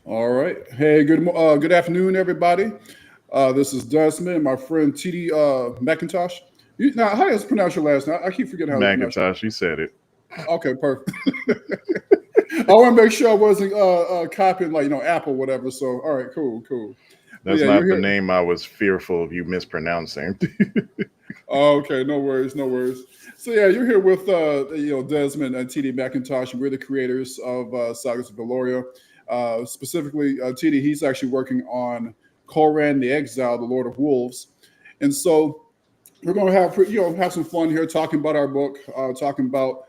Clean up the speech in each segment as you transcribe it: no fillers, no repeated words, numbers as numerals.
All right. Hey, good afternoon, everybody. This is Desmond, my friend T.D. McIntosh. Now, how do you pronounce your last name? I keep forgetting how to pronounce your McIntosh, you said it. name. Okay, perfect. I want to make sure I wasn't copying like Apple, whatever. So, all right, cool. But That's yeah, you're not the here. name I was fearful of you mispronouncing. Oh, okay, no worries. So yeah, you're here with Desmond and T.D. McIntosh, and we're the creators of Sagas of Vaelora. Specifically, T.D. He's actually working on Koran the Exile, the Lord of Wolves, and so we're going to have some fun here talking about our book, talking about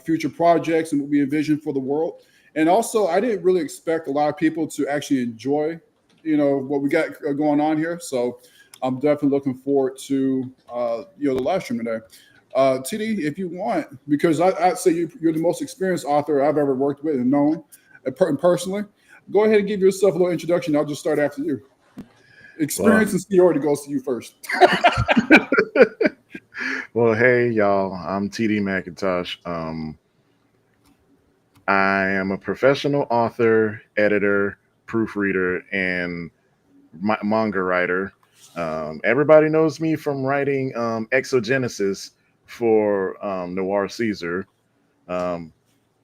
future projects and what we envision for the world. And also, I didn't really expect a lot of people to actually enjoy, what we got going on here. So I'm definitely looking forward to the live stream today. TD, if you want, because I'd say you're the most experienced author I've ever worked with and known personally. Go ahead and give yourself a little introduction. I'll just start after you. well, Experience and seniority goes to you first. well, hey y'all, I'm TD McIntosh. I am a professional author, editor, proofreader, and manga writer. Everybody knows me from writing Exogenesis for Noir Caesar. Um,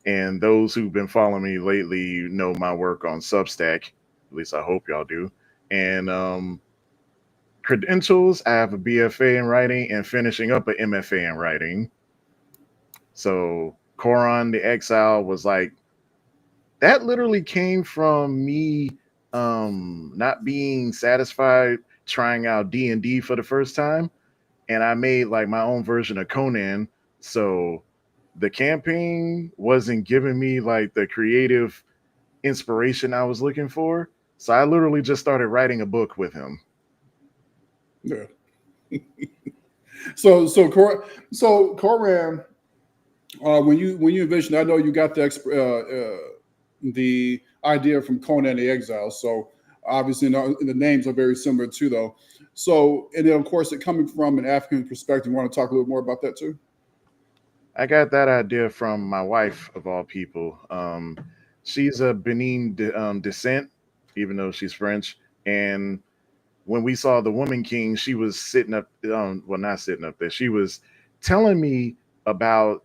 and those who've been following me lately know my work on Substack. At least I hope y'all do. And credentials, I have a BFA in writing and finishing up an MFA in writing. So Koran the Exile was like that literally came from me not being satisfied trying out D&D for the first time, and I made like my own version of Conan. So the campaign wasn't giving me like the creative inspiration I was looking for. So I literally just started writing a book with him. Yeah. So Coram, when you envisioned, I know you got the idea from Conan the Exile. So obviously, the names are very similar too, though. So and then of course, it coming from an African perspective. You want to talk a little more about that too? I got that idea from my wife, of all people. She's a Benin descent, even though she's French. And when we saw the Woman King, she was sitting up, well, not sitting up there. She was telling me about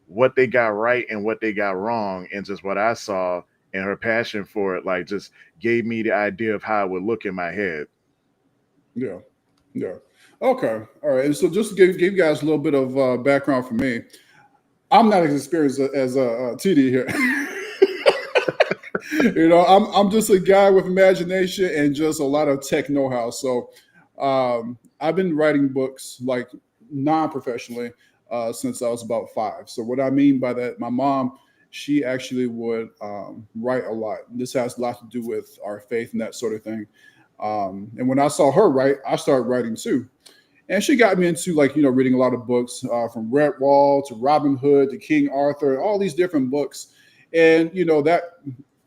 what they got right and what they got wrong, and just what I saw, and her passion for it, like just gave me the idea of how it would look in my head. Yeah, yeah. Okay, all right. And so just to give you guys a little bit of background for me, I'm not as experienced as TD here. I'm just a guy with imagination and just a lot of tech know-how. So I've been writing books like non-professionally since I was about 5. So what I mean by that, my mom, she actually would write a lot. This has a lot to do with our faith and that sort of thing. And when I saw her write, I started writing too. And she got me into reading a lot of books from Redwall to Robin Hood to King Arthur, all these different books. And that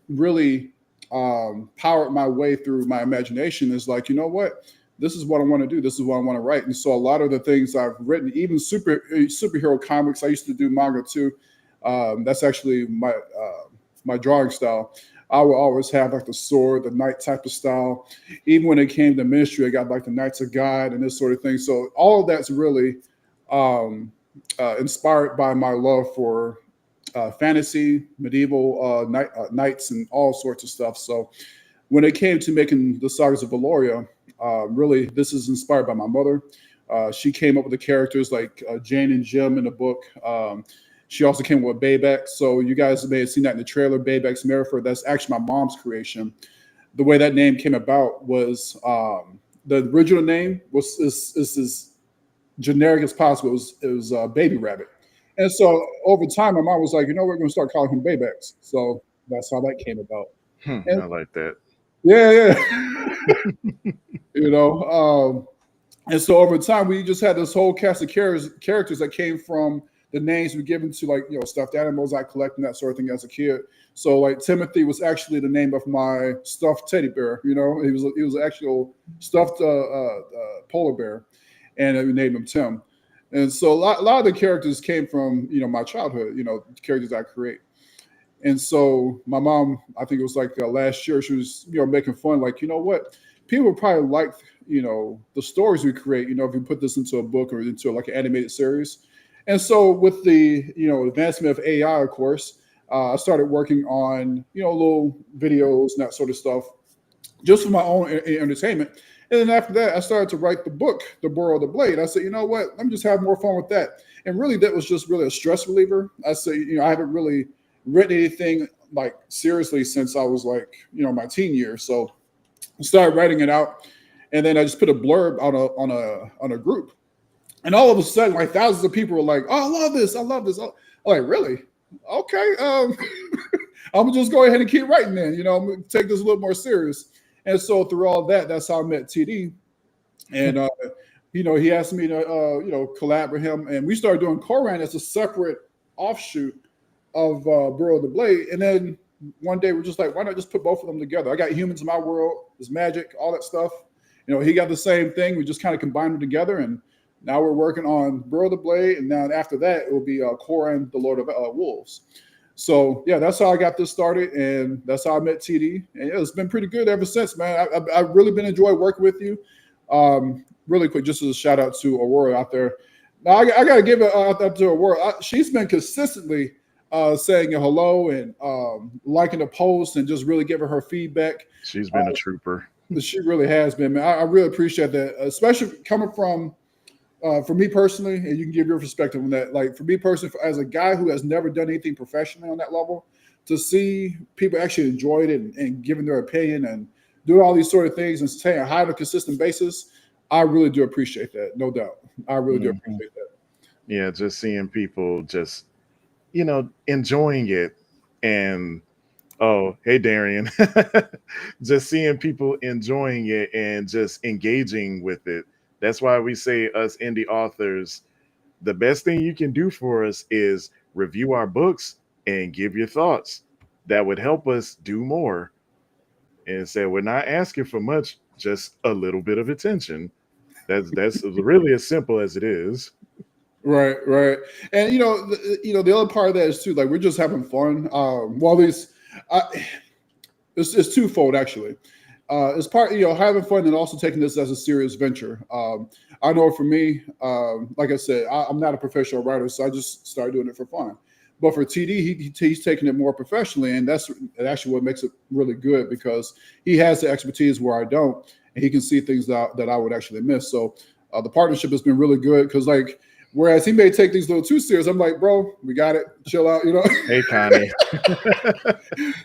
really powered my way through my imagination. Is like, you know what, this is what I want to do. This is what I want to write. And so a lot of the things I've written, even superhero comics, I used to do manga too. That's actually my drawing style. I will always have like the sword, the knight type of style. Even when it came to ministry, I got like the Knights of God and this sort of thing. So all of that's really um, inspired by my love for fantasy, medieval knights, and all sorts of stuff. So when it came to making the Sagas of Vaelora, really this is inspired by my mother. She came up with the characters like Jane and Jim in the book. She also came up with Baybex. So you guys may have seen that in the trailer, Baybex Merrifer. That's actually my mom's creation. The way that name came about was the original name was is as generic as possible. It was Baby Rabbit. And so over time, my mom was like, we're going to start calling him Baybex. So that's how that came about. And I like that. yeah. you know, um, and so over time, we just had this whole cast of characters that came from the names we given to stuffed animals I collected and that sort of thing as a kid. So like Timothy was actually the name of my stuffed teddy bear. He was an actual stuffed polar bear, and we named him Tim. And so a lot of the characters came from my childhood. Characters I create. And so my mom, I think it was like last year, she was, making fun, like, you know what, people would probably like, the stories we create, if you put this into a book or into like an animated series. And so with the, advancement of AI, of course, I started working on, little videos and that sort of stuff, just for my own entertainment. And then after that, I started to write the book, The Burrow of the Blade. I said, you know what, let me just have more fun with that. And really, that was just really a stress reliever. I said, I haven't really written anything like seriously since I was like, my teen years. So I started writing it out. And then I just put a blurb on a group. And all of a sudden, like thousands of people were like, oh, I love this. I love this. I'm like, really? Okay. I'm gonna just go ahead and keep writing then, I'm gonna take this a little more serious. And so through all that, that's how I met TD. And, he asked me to, collab with him. And we started doing Koran as a separate offshoot of Burrow of the Blade. And then one day we're just like, why not just put both of them together? I got humans in my world, there's magic, all that stuff. He got the same thing. We just kind of combined them together. And now we're working on Burrow of the Blade. And now after that, it will be Koran, the Lord of Wolves. So yeah, that's how I got this started, and that's how I met TD. And it's been pretty good ever since, man. I've really been enjoying working with you. Really quick, just as a shout out to Aurora out there. Now I got to give it up to Aurora. She's been consistently saying hello and liking the post and just really giving her feedback. She's been a trooper. She really has been, man. I really appreciate that, especially coming from. For me personally, and you can give your perspective on that. Like for me personally, as a guy who has never done anything professionally on that level, to see people actually enjoyed it and giving their opinion and doing all these sort of things and staying high on a consistent basis, I really do appreciate that. No doubt. I really do appreciate that. Yeah, just seeing people just, enjoying it. And, oh, hey, Darian. Just seeing people enjoying it and just engaging with it. That's why we say, us indie authors, the best thing you can do for us is review our books and give your thoughts. That would help us do more. And say, we're not asking for much, just a little bit of attention. That's really as simple as it is. Right. And the other part of that is too, like we're just having fun. It's twofold actually. It's part, having fun and also taking this as a serious venture. I know for me, like I said, I'm not a professional writer, so I just started doing it for fun. But for TD, he's taking it more professionally, and that's actually what makes it really good because he has the expertise where I don't, and he can see things that I would actually miss. So the partnership has been really good because, like, whereas he may take things a little too serious, I'm like, bro, we got it, chill out, Hey, Connie.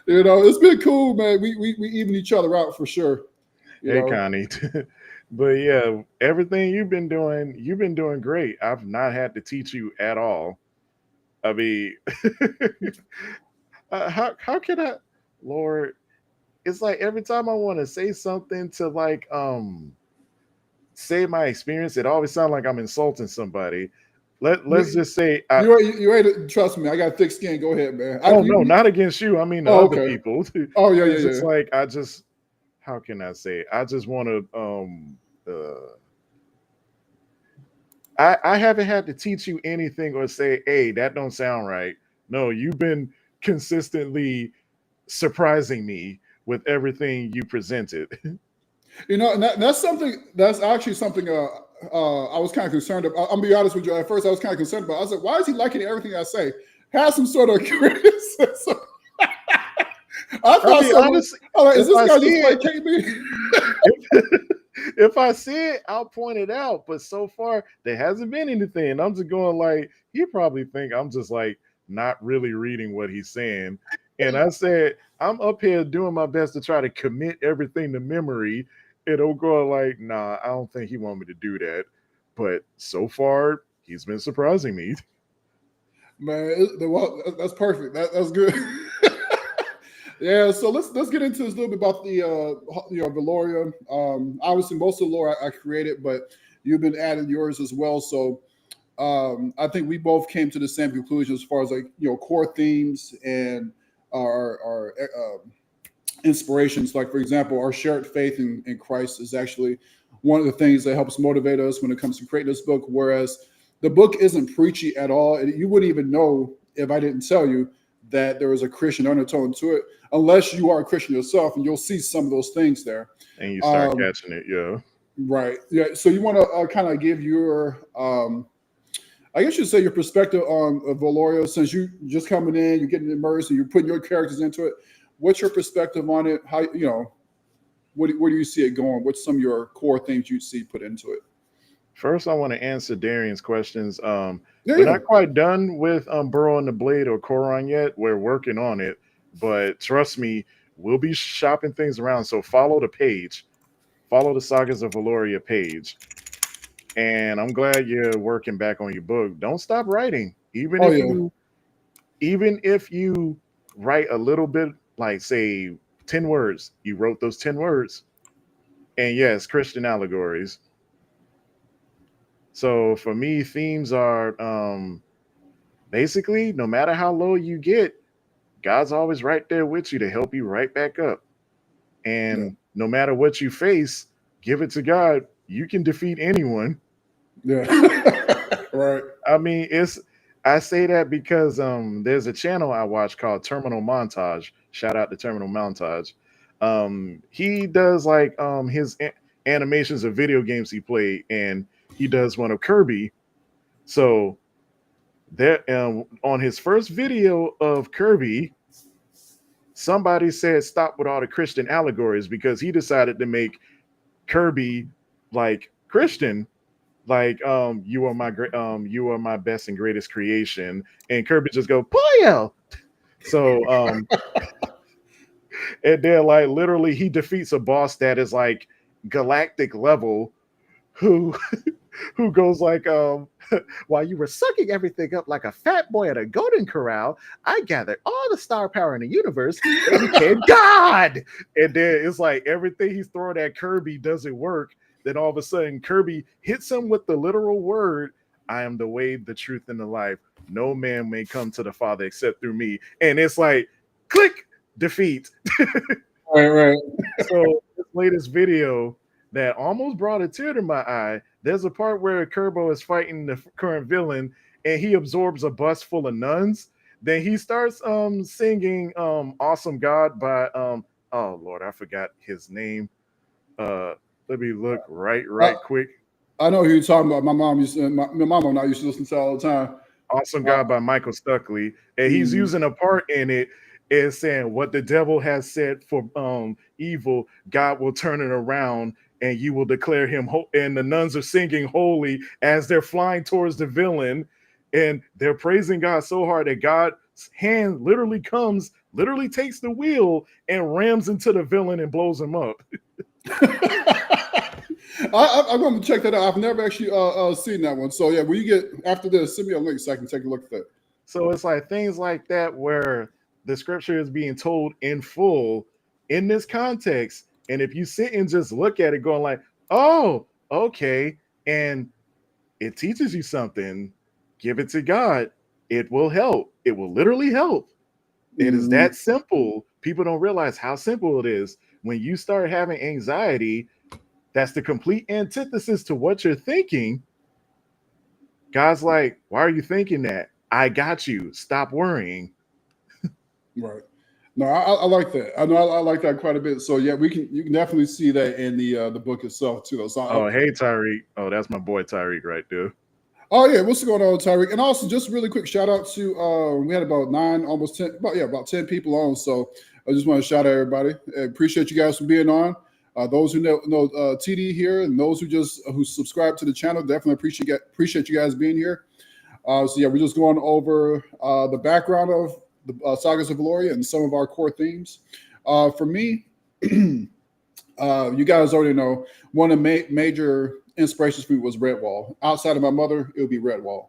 It's been cool, man. We even each other out for sure. Hey, Connie. But yeah, everything you've been doing great. I've not had to teach you at all. I mean, how can I, Lord? It's like every time I want to say something to like say my experience, it always sounds like I'm insulting somebody. Let's just say you ain't to trust me. I got thick skin. Go ahead, man. No, not against you. I mean the other people. Oh yeah, it's just like how can I say? I just want to I haven't had to teach you anything or say, hey, that don't sound right. No, you've been consistently surprising me with everything you presented. And that's actually something I was kind of concerned about. I'm gonna be honest with you. At first, I was kind of concerned about. I was like, why is he liking everything I say? Have some sort of criticism. I thought honestly, is this guy just placating me? If I see it, I'll point it out. But so far, there hasn't been anything. I'm just going like, he probably think I'm just like not really reading what he's saying. And I said, I'm up here doing my best to try to commit everything to memory. It'll go like, nah, I don't think he want me to do that. But so far, he's been surprising me. Man, that's perfect. That's good. Yeah, so let's get into this a little bit about the Vaelora. Obviously, most of the lore I created, but you've been adding yours as well. So I think we both came to the same conclusion as far as like core themes and our inspirations. Like for example, our shared faith in Christ is actually one of the things that helps motivate us when it comes to creating this book. Whereas the book isn't preachy at all, and you wouldn't even know if I didn't tell you. that there is a Christian undertone to it, unless you are a Christian yourself, and you'll see some of those things there. And you start catching it, yeah. Right. Yeah. So you want to kind of give your, I guess you'd say your perspective on Vaelora, since you just coming in, you're getting immersed, and you're putting your characters into it. What's your perspective on it? How, where do you see it going? What's some of your core things you see put into it? First, I want to answer Darian's questions. Yeah, We're not quite done with Burrow and the Blade or Koron yet. We're working on it, but trust me, we'll be shopping things around. So follow the page, follow the Sagas of Vaelora page, and I'm glad you're working back on your book. Don't stop writing, even if you write a little bit, like say 10 words. You wrote those 10 words, and yes, Christian allegories. So for me, themes are basically no matter how low you get, God's always right there with you to help you right back up. And no matter what you face, give it to God. You can defeat anyone. Yeah. Right. I mean, I say that because there's a channel I watch called Terminal Montage. Shout out to Terminal Montage. He does like his animations of video games he played, and he does one of Kirby. So there, on his first video of Kirby, somebody said stop with all the Christian allegories because he decided to make Kirby like Christian, like you are my best and greatest creation, and Kirby just go Poyo. So and then like literally he defeats a boss that is like galactic level who who goes like while you were sucking everything up like a fat boy at a golden corral, I gathered all the star power in the universe and became God. And then it's like everything he's throwing at Kirby doesn't work. Then all of a sudden Kirby hits him with the literal word, I am the way, the truth, and the life. No man may come to the Father except through me. And it's like click, defeat. Right. So this latest video that almost brought a tear to my eye, there's a part where Kerbo is fighting the current villain and he absorbs a bus full of nuns. Then he starts singing Awesome God by oh Lord, I forgot his name. Let me look right quick. I know who you're talking about. My mom and I used to listen to all the time. Awesome God by Michael Stuckley. And he's using a part in it is saying what the devil has said for evil, God will turn it around and you will declare him and the nuns are singing holy as they're flying towards the villain, and they're praising God so hard that God's hand literally takes the wheel and rams into the villain and blows him up. I'm going to check that out. I've never actually seen that one. So yeah, when you get after this, send me a link so I can take a look at that. So it's like things like that where the scripture is being told in full in this context. And if you sit and just look at it going like, oh, okay, and it teaches you something, give it to God. It will help. It will literally help. It is that simple. People don't realize how simple it is. When you start having anxiety, that's the complete antithesis to what you're thinking. God's like, why are you thinking that? I got you. Stop worrying. Right. No, I like that. I know I like that quite a bit. So yeah, you can definitely see that in the book itself too. So hey Tyreek. Oh, that's my boy Tyreek right there. Oh yeah, what's going on, Tyreek? And also, just really quick shout out to we had about 9, almost 10, about 10 people on. So I just want to shout out everybody. I appreciate you guys for being on. Those who know TD here, and those who subscribe to the channel, definitely appreciate you guys being here. So yeah, we're just going over the background of the Sagas of Vaelora and some of our core themes. For me, you guys already know one of the major inspirations for me was Redwall. Outside of my mother, it would be Redwall.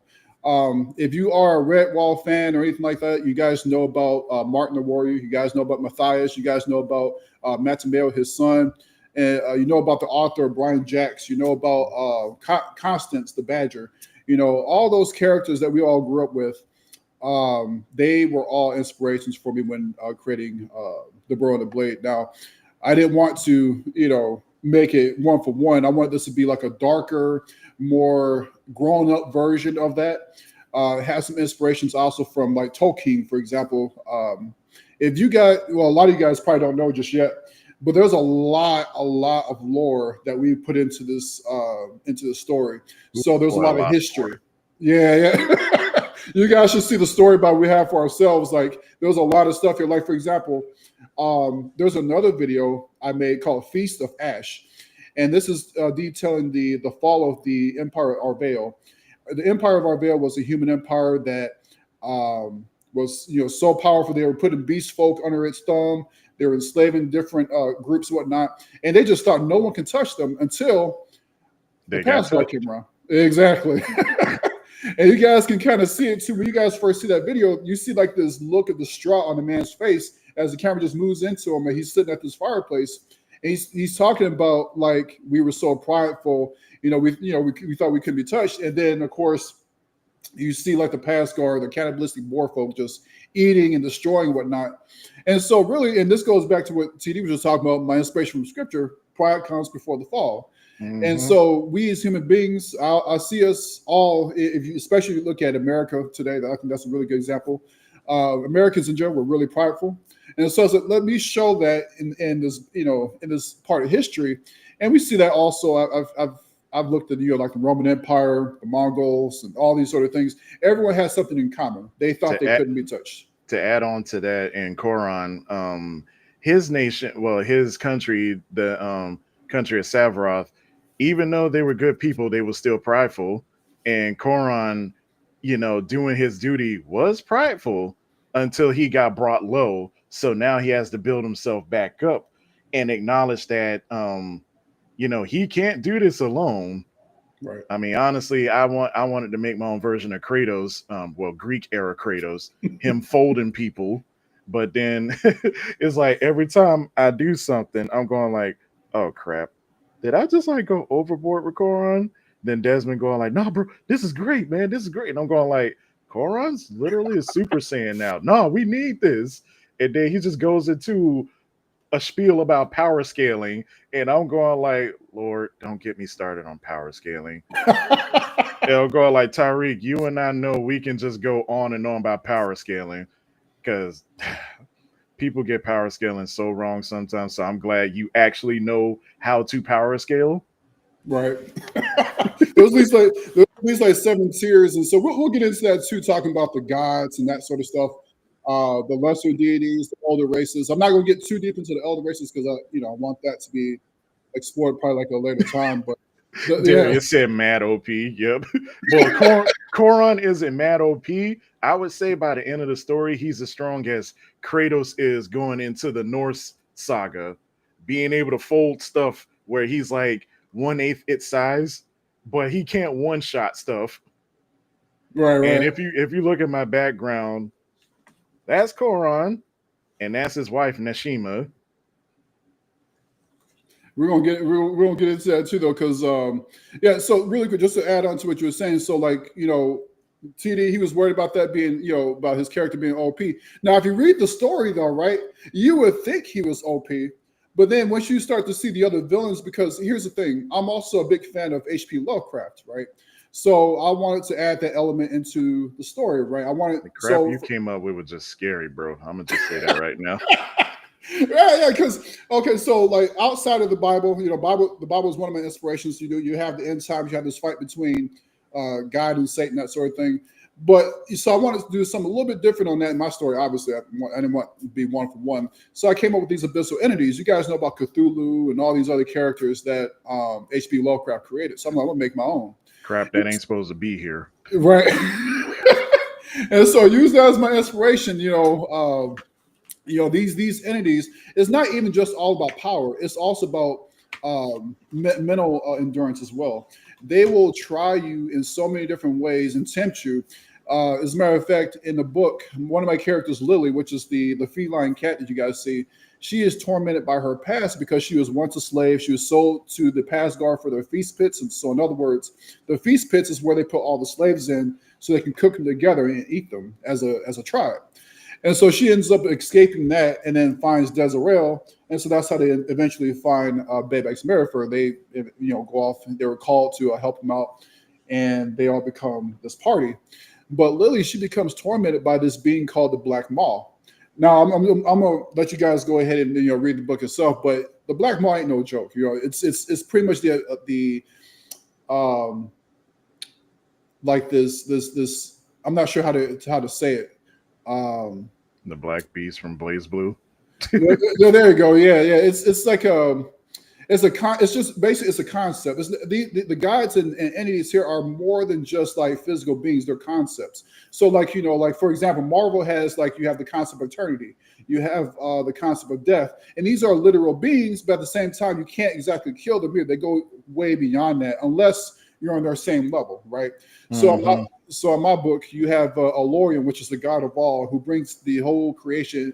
If you are a Redwall fan or anything like that, you guys know about Martin the Warrior. You guys know about Matthias. You guys know about Matameo, his son. And you know about the author Brian Jacks. You know about Constance the Badger. You know, all those characters that we all grew up with. They were all inspirations for me when creating the Burrow and the Blade. Now, I didn't want to, make it one for one. I want this to be like a darker, more grown-up version of that. Has some inspirations also from like Tolkien, for example. If you got, well, a lot of you guys probably don't know just yet, but there's a lot of lore that we put into the story. So there's a lot of history. Yeah. You guys should see the story about we have for ourselves. Like there's a lot of stuff here. Like for example, there's another video I made called Feast of Ash, and this is detailing the fall of the Empire of Unveiled. The Empire of Unveiled was a human empire that was so powerful. They were putting beast folk under its thumb. They were enslaving different groups and whatnot, and they just thought no one can touch them until the Passport came around. Exactly. And you guys can kind of see it too. When you guys first see that video, you see like this look of distraught on the man's face as the camera just moves into him, and he's sitting at this fireplace, and he's talking about like we were so prideful, we thought we couldn't be touched, and then of course you see like the past guard, the cannibalistic boar folk just eating and destroying and whatnot. And so really, and this goes back to what TD was just talking about, my inspiration from scripture, pride comes before the fall. Mm-hmm. And so we as human beings, I see us all, especially if you look at America today, I think that's a really good example. Americans in general were really prideful. And so let me show that in this, in this part of history. And we see that also. I've looked at like the Roman Empire, the Mongols, and all these sort of things. Everyone has something in common. They thought they couldn't be touched. To add on to that, in Koron, his nation, well, his country, the country of Savaroth, even though they were good people, they were still prideful. And Koron, doing his duty was prideful until he got brought low. So now he has to build himself back up and acknowledge that he can't do this alone. Right. I mean, honestly, I wanted to make my own version of Kratos, Greek era Kratos, him folding people. But then it's like every time I do something, I'm going like, oh crap, did I just like go overboard with Koron? Then Desmond going like, no, bro, this is great, man, this is great. And I'm going like, Koron's literally a Super Saiyan now. No, we need this. And then he just goes into a spiel about power scaling, and I'm going like, Lord, don't get me started on power scaling. I'm going like, Tyreek, you and I know we can just go on and on about power scaling because people get power scaling so wrong sometimes. So I'm glad you actually know how to power scale. Right. There's at least like 7 tiers, and so we'll get into that too, talking about the gods and that sort of stuff. The lesser deities, the elder races. I'm not going to get too deep into the elder races because I want that to be explored probably like a later time. But it said mad OP. Yep. But Koron isn't mad OP. I would say by the end of the story, he's as strong as Kratos is going into the Norse saga, being able to fold stuff where he's like 1/8 its size, but he can't one-shot stuff. Right. And if you look at my background, that's Koron, and that's his wife Neshima. We're gonna get into that too, though, because So really quick, just to add on to what you were saying, so like TD, he was worried about that being about his character being OP. Now, if you read the story though, right, you would think he was OP, but then once you start to see the other villains, because here's the thing, I'm also a big fan of H.P. Lovecraft, right? So I wanted to add that element into the story, right? I wanted the crap you came up with was just scary, bro. I'm gonna just say that right now. Yeah, because so like outside of the Bible, the Bible is one of my inspirations. You have the end times, you have this fight between God and Satan, that sort of thing. But so I wanted to do something a little bit different on that in my story. Obviously, I didn't want to be one for one. So I came up with these abyssal entities. You guys know about Cthulhu and all these other characters that H.P. Lovecraft created. So I'm gonna make my own. Crap, that ain't supposed to be here. Right. And so use that as my inspiration, these entities. It's not even just all about power. It's also about mental endurance as well. They will try you in so many different ways and tempt you. As a matter of fact, in the book, one of my characters, Lily, which is the feline cat that you guys see, she is tormented by her past because she was once a slave. She was sold to the past guard for their feast pits. And so in other words, the feast pits is where they put all the slaves in so they can cook them together and eat them as a tribe. And so she ends up escaping that and then finds Desirel. And so that's how they eventually find Bebex Marifer. They go off and they were called to help them out, and they all become this party. But Lily, she becomes tormented by this being called the Black Maw. Now, I'm gonna let you guys go ahead and read the book itself, but the Black Maw ain't no joke. It's pretty much the um like this. I'm not sure how to say it. The Black Beast from Blaze Blue. There you go. Yeah, yeah. It's like it's just basically it's a concept. It's the gods and entities here are more than just like physical beings. They're concepts. So like like for example, Marvel has like you have the concept of eternity, you have the concept of death, and these are literal beings. But at the same time, you can't exactly kill them here. They go way beyond that unless you're on their same level, right? Mm-hmm. So in my book, you have Alorian, which is the god of all, who brings the whole creation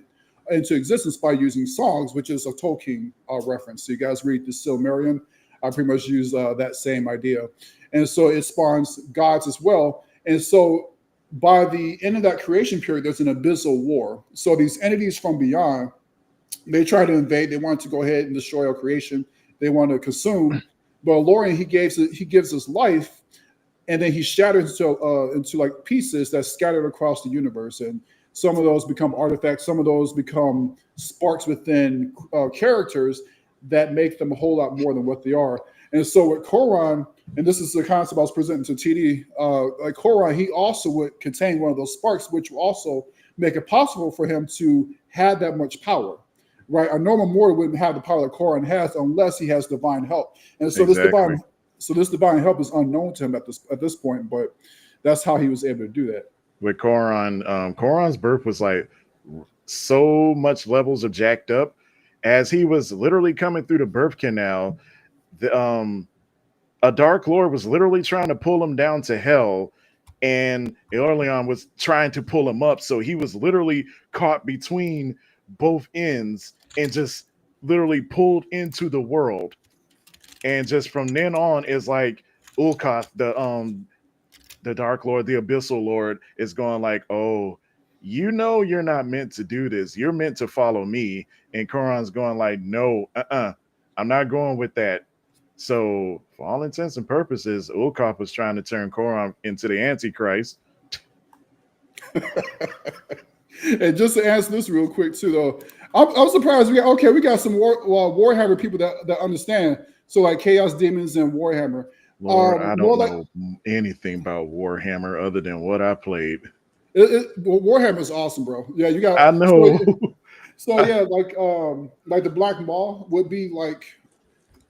into existence by using songs, which is a Tolkien reference. So you guys read the Silmarillion, I pretty much use that same idea. And so it spawns gods as well. And so by the end of that creation period, there's an abyssal war. So these entities from beyond, they try to invade. They want to go ahead and destroy our creation. They want to consume. But Lorien, he gives us life, and then he shatters into like pieces that scattered across the universe. And some of those become artifacts. Some of those become sparks within characters that make them a whole lot more than what they are. And so with Koron, and this is the concept I was presenting to TD, like Koron, he also would contain one of those sparks, which will also make it possible for him to have that much power. Right, a normal mortal wouldn't have the power that Koron has unless he has divine help, and so Exactly. this divine help is unknown to him at this point. But that's how he was able to do that. With Koron, Koron's birth was like so much levels of jacked up. As he was literally coming through the birth canal, a Dark Lord was literally trying to pull him down to hell, and Eorleon was trying to pull him up. So he was literally caught between both ends and just literally pulled into the world. And just from then on, is like Ulkoth, the Dark Lord, the Abyssal Lord, is going like, oh, you're not meant to do this. You're meant to follow me. And Koron's going like, no, I'm not going with that. So for all intents and purposes, Ulkoth was trying to turn Koron into the Antichrist. And just to answer this real quick too, though, I'm surprised we got some Warhammer people that understand. So like Chaos Demons and Warhammer. Lord, I More don't like know anything about Warhammer other than what I played. Warhammer is awesome, bro. Yeah, you got I know. so yeah, like the Black Maw would be like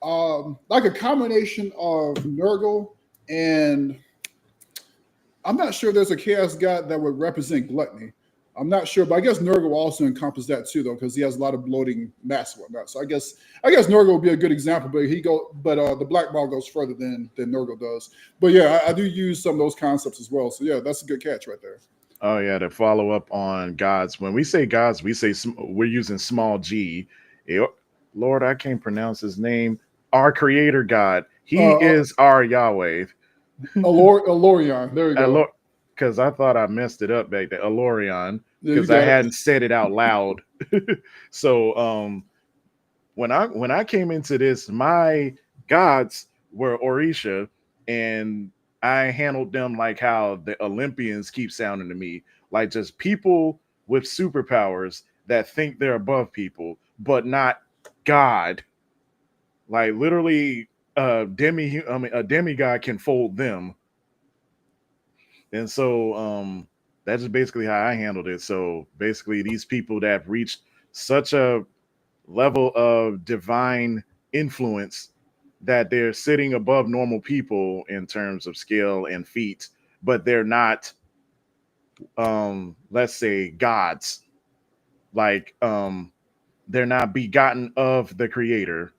a combination of Nurgle and I'm not sure there's a chaos god that would represent gluttony. I'm not sure, but I guess Nurgle also encompasses that too, though, because he has a lot of bloating mass and whatnot. So I guess Nurgle would be a good example, but the Black Ball goes further than Nurgle does. But yeah, I do use some of those concepts as well. So yeah, that's a good catch right there. Oh yeah, to follow up on gods. When we say gods, we say we're using small g. Lord, I can't pronounce his name. Our creator God. He is our Yahweh. Alorion. There you go. Because I thought I messed it up back there. Alorion. Yeah, you Because I got it. hadn't said it out loud. So when I came into this, my gods were Orisha, and I handled them like how the Olympians keep sounding to me, like just people with superpowers that think they're above people, but not God. Like literally, a demigod can fold them, and so that's just basically how I handled it. So basically, these people that have reached such a level of divine influence that they're sitting above normal people in terms of skill and feat, but they're not let's say gods. Like they're not begotten of the creator.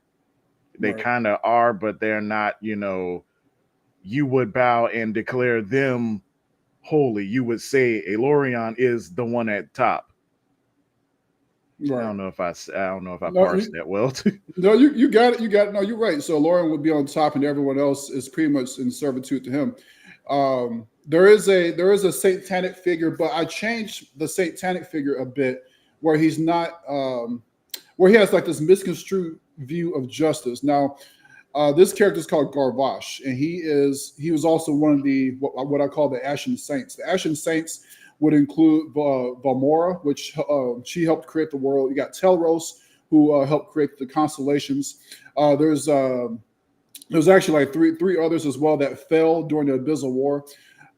They Right. kind of are, but they're not, you would bow and declare them holy. You would say Elorion is the one at top. I Right. don't know if I No, parsed that well. no, you got it. You got it. No, you're right. So Lauren would be on top, and everyone else is pretty much in servitude to him. There is a satanic figure, but I changed the satanic figure a bit, where he's not, where he has like this misconstrued view of justice. Now, This character is called Garvash, and he was also one of the what I call the Ashen Saints. The Ashen Saints would include Vaelora, which she helped create the world. You got Telros, who helped create the constellations. There's actually like three others as well that fell during the Abyssal War.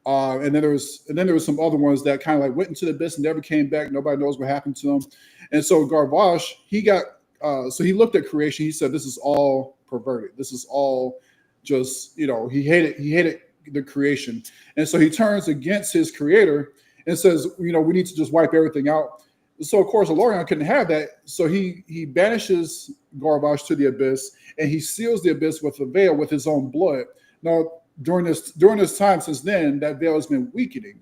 And then there was some other ones that kind of like went into the abyss and never came back. Nobody knows what happened to them. And so Garvash, so he looked at creation. He said, "This is all perverted. This is all just, he hated the creation." And so he turns against his creator and says, we need to just wipe everything out. So of course, Elorion couldn't have that. So he banishes Garvash to the abyss, and he seals the abyss with a veil with his own blood. Now, during this time since then, that veil has been weakening.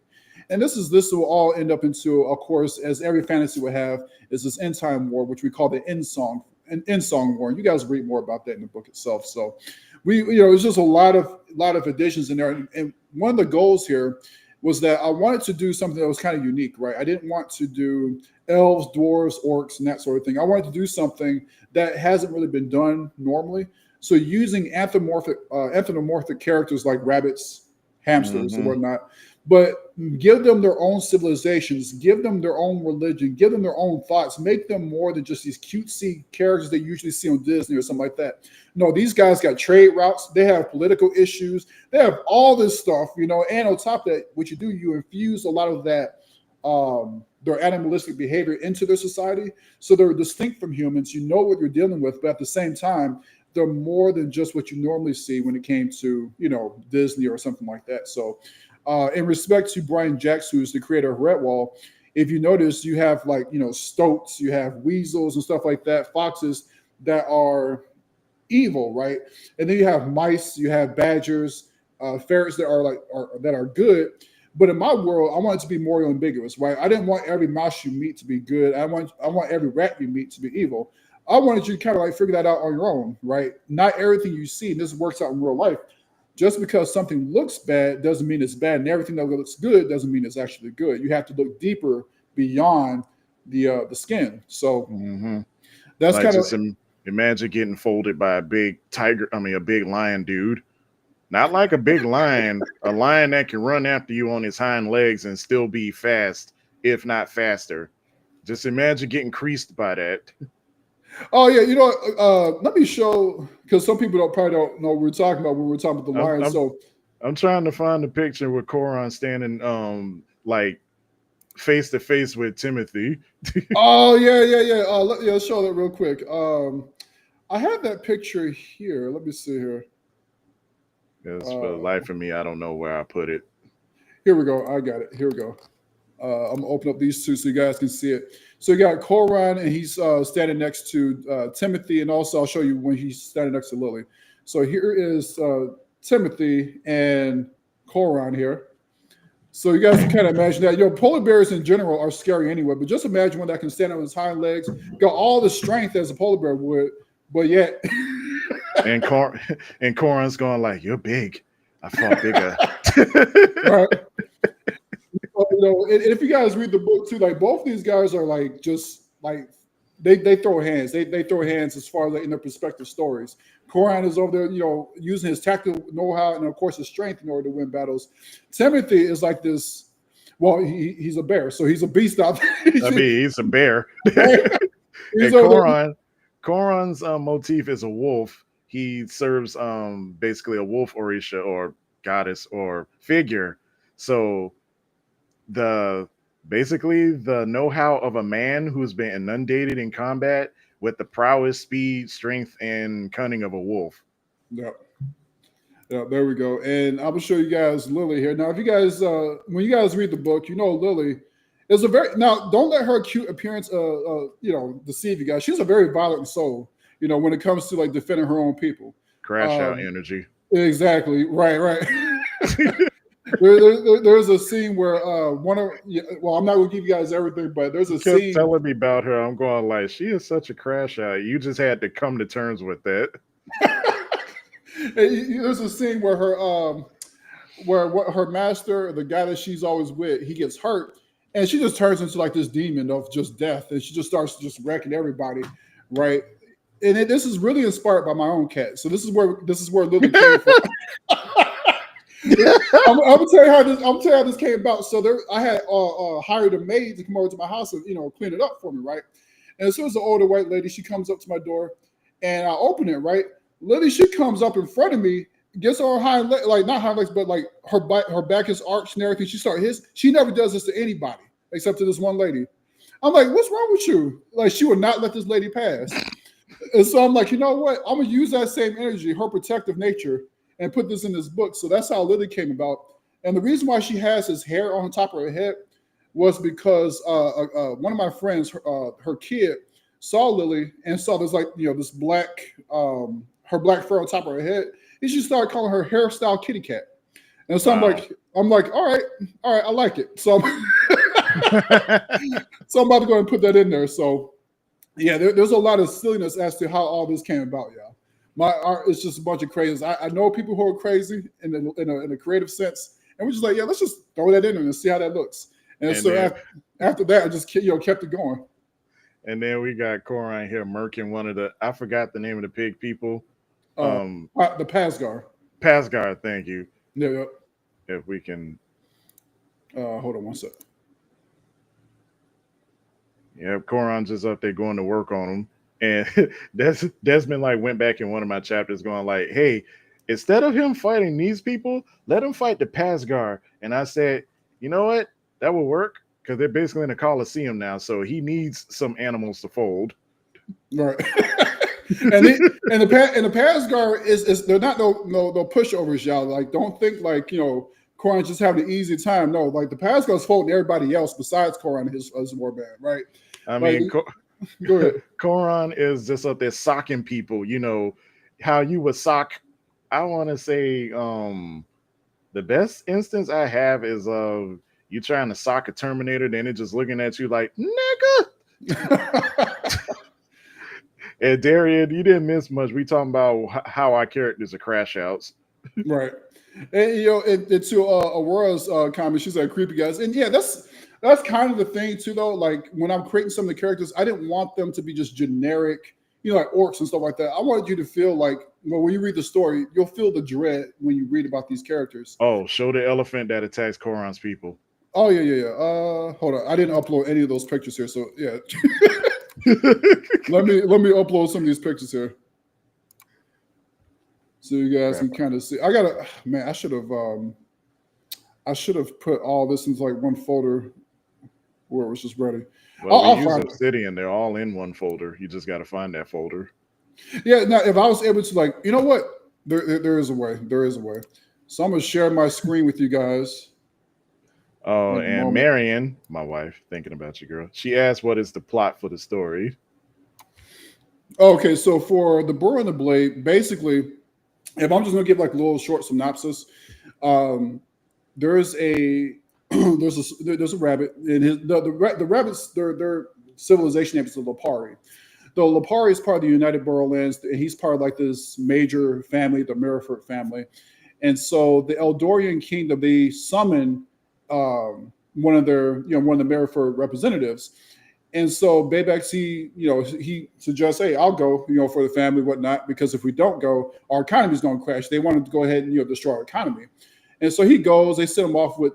And this will all end up into, of course, as every fantasy would have, is this end time war, which we call the end song war. And you guys read more about that in the book itself. So it's just a lot of additions in there. And one of the goals here was that I wanted to do something that was kind of unique, right? I didn't want to do elves, dwarves, orcs, and that sort of thing. I wanted to do something that hasn't really been done normally. So using anthropomorphic characters like rabbits, hamsters, and whatnot, but give them their own civilizations, give them their own religion, give them their own thoughts, make them more than just these cutesy characters they usually see on Disney or something like that. No, these guys got trade routes. They have political issues. They have all this stuff, and on top of that, what you do, you infuse a lot of that, their animalistic behavior into their society. So they're distinct from humans. You know what you're dealing with, but at the same time, they're more than just what you normally see when it came to, Disney or something like that. So in respect to Brian Jacks, who's the creator of Redwall, if you notice, you have stoats, you have weasels and stuff like that, foxes that are evil, right? And then you have mice, you have badgers, ferrets that are good. But in my world, I want it to be more ambiguous, right? I didn't want every mouse you meet to be good. I want every rat you meet to be evil. I wanted you to kind of figure that out on your own, right? Not everything you see, and this works out in real life. Just because something looks bad doesn't mean it's bad, and everything that looks good doesn't mean it's actually good. You have to look deeper beyond the skin. So that's kind of imagine getting folded by a big a big lion dude. Not like a big lion, a lion that can run after you on his hind legs and still be fast, if not faster. Just imagine getting creased by that. Oh yeah, let me show, because some people probably don't know what we're talking about when we're talking about the lion. I'm trying to find a picture with Coron standing face to face with Timothy. Oh yeah. Let's show that real quick. I have that picture here. Let me see here. Yes, for the life of me, I don't know where I put it. Here we go. I got it. Here we go. I'm gonna open up these two so you guys can see it. So you got Coron, and he's standing next to Timothy, and also I'll show you when he's standing next to Lily. So here is Timothy and Coron here. So you guys can kind of imagine that. Polar bears in general are scary anyway, but just imagine one that can stand on his hind legs, got all the strength as a polar bear would, but yet. and Coron's going like, "You're big. I fought bigger." Right. And if you guys read the book too, both these guys are they throw hands. They throw hands as far as in their perspective stories. Coron is over there, using his tactical know-how and of course his strength in order to win battles. Timothy is like this. Well, he's a bear, so he's a beast out there. He's a bear. Coron's motif is a wolf. He serves basically a wolf orisha or goddess or figure. So basically the know-how of a man who's been inundated in combat with the prowess, speed, strength, and cunning of a wolf. Yeah, there we go. And I'm gonna show you guys Lily here. Now, if you guys, when you guys read the book, Lily is now don't let her cute appearance, deceive you guys. She's a very violent soul, when it comes to defending her own people. Crash out energy. Exactly. Right. There's a scene where I'm not gonna give you guys everything, but there's a scene telling me about her. I'm going like, she is such a crash out. You just had to come to terms with that. There's a scene where her master, the guy that she's always with, he gets hurt, and she just turns into this demon of just death, and she just starts just wrecking everybody, right? this is really inspired by my own cat. So this is where Lily came from. I'm gonna tell you how this came about. So I had hired a maid to come over to my house and clean it up for me, right? And so it was an older white lady. She comes up to my door, and I open it, right? Lily, she comes up in front of me, gets on her hind leg, like not hind legs, but like her back is arched and everything. She never does this to anybody except to this one lady. I'm like, what's wrong with you? Like, she would not let this lady pass. And so I'm like, you know what? I'm gonna use that same energy, her protective nature, and put this in this book. So that's how Lily came about. And the reason why she has his hair on top of her head was because one of my friends, her kid, saw Lily and saw this this black, her black fur on top of her head. And she started calling her hairstyle kitty cat. And so Wow. I'm like, all right, I like it. So so I'm about to go and put that in there. So yeah, there's a lot of silliness as to how all this came about, y'all. My art is just a bunch of crazies. I know people who are crazy in a creative sense, and we're just like, yeah, let's just throw that in there and see how that looks. And so then, after that, I just kept it going. and then we got Corin here murking one of the, I forgot the name of the pig people. The Pasgar. Pasgar, thank you. Yeah. If we can. Hold on one sec. Yeah, Coron's just up there going to work on them. And Desmond like went back in one of my chapters going like, hey, instead of him fighting these people, let him fight the Pasgar. And I said, you know what? That will work because they're basically in a Coliseum now. So he needs some animals to fold. Right. and the Pasgar is they're not no pushovers, y'all. Like, don't think like Corin's just having an easy time. No, like the Pasgar's folding everybody else besides Corin and his warband, right? I Like, mean, go ahead. Coron is just up there socking people. You know how you would sock. I want to say the best instance I have is of you trying to sock a Terminator, then it just looking at you like nigga. And Darian, you didn't miss much. We talking about how our characters are crash outs. Right. And to Aurora's comment, she said creepy guys. And yeah, that's kind of the thing too, though. Like when I'm creating some of the characters, I didn't want them to be just generic, like orcs and stuff like that. I wanted you to feel like, well, when you read the story, you'll feel the dread when you read about these characters. Oh, show the elephant that attacks Coron's people. Oh yeah. Hold on, I didn't upload any of those pictures here, so yeah. let me upload some of these pictures here, so you guys can kind of see. I should have put all this into like one folder where it was just ready. Well, I'll we use find Obsidian. They're all in one folder. You just got to find that folder. Yeah. Now, if I was able to, like, you know what? There is a way. There is a way. So I'm gonna share my screen with you guys. Oh, and Marion, my wife, thinking about you, girl. She asked, "What is the plot for the story?" Okay, so for the Burrow and the Blade, basically, if I'm just gonna give like a little short synopsis, there's a there's a rabbit, and the rabbits their civilization name is the Lopari. The Lopari is part of the United Burrowlands, and he's part of like this major family, the Meriford family. And so the Eldorian kingdom, they summon one of the Meriford representatives. And so Baybax, he suggests, hey, I'll go, for the family, whatnot, because if we don't go, our economy is going to crash. They wanted to go ahead and destroy our economy. And so he goes. They send him off with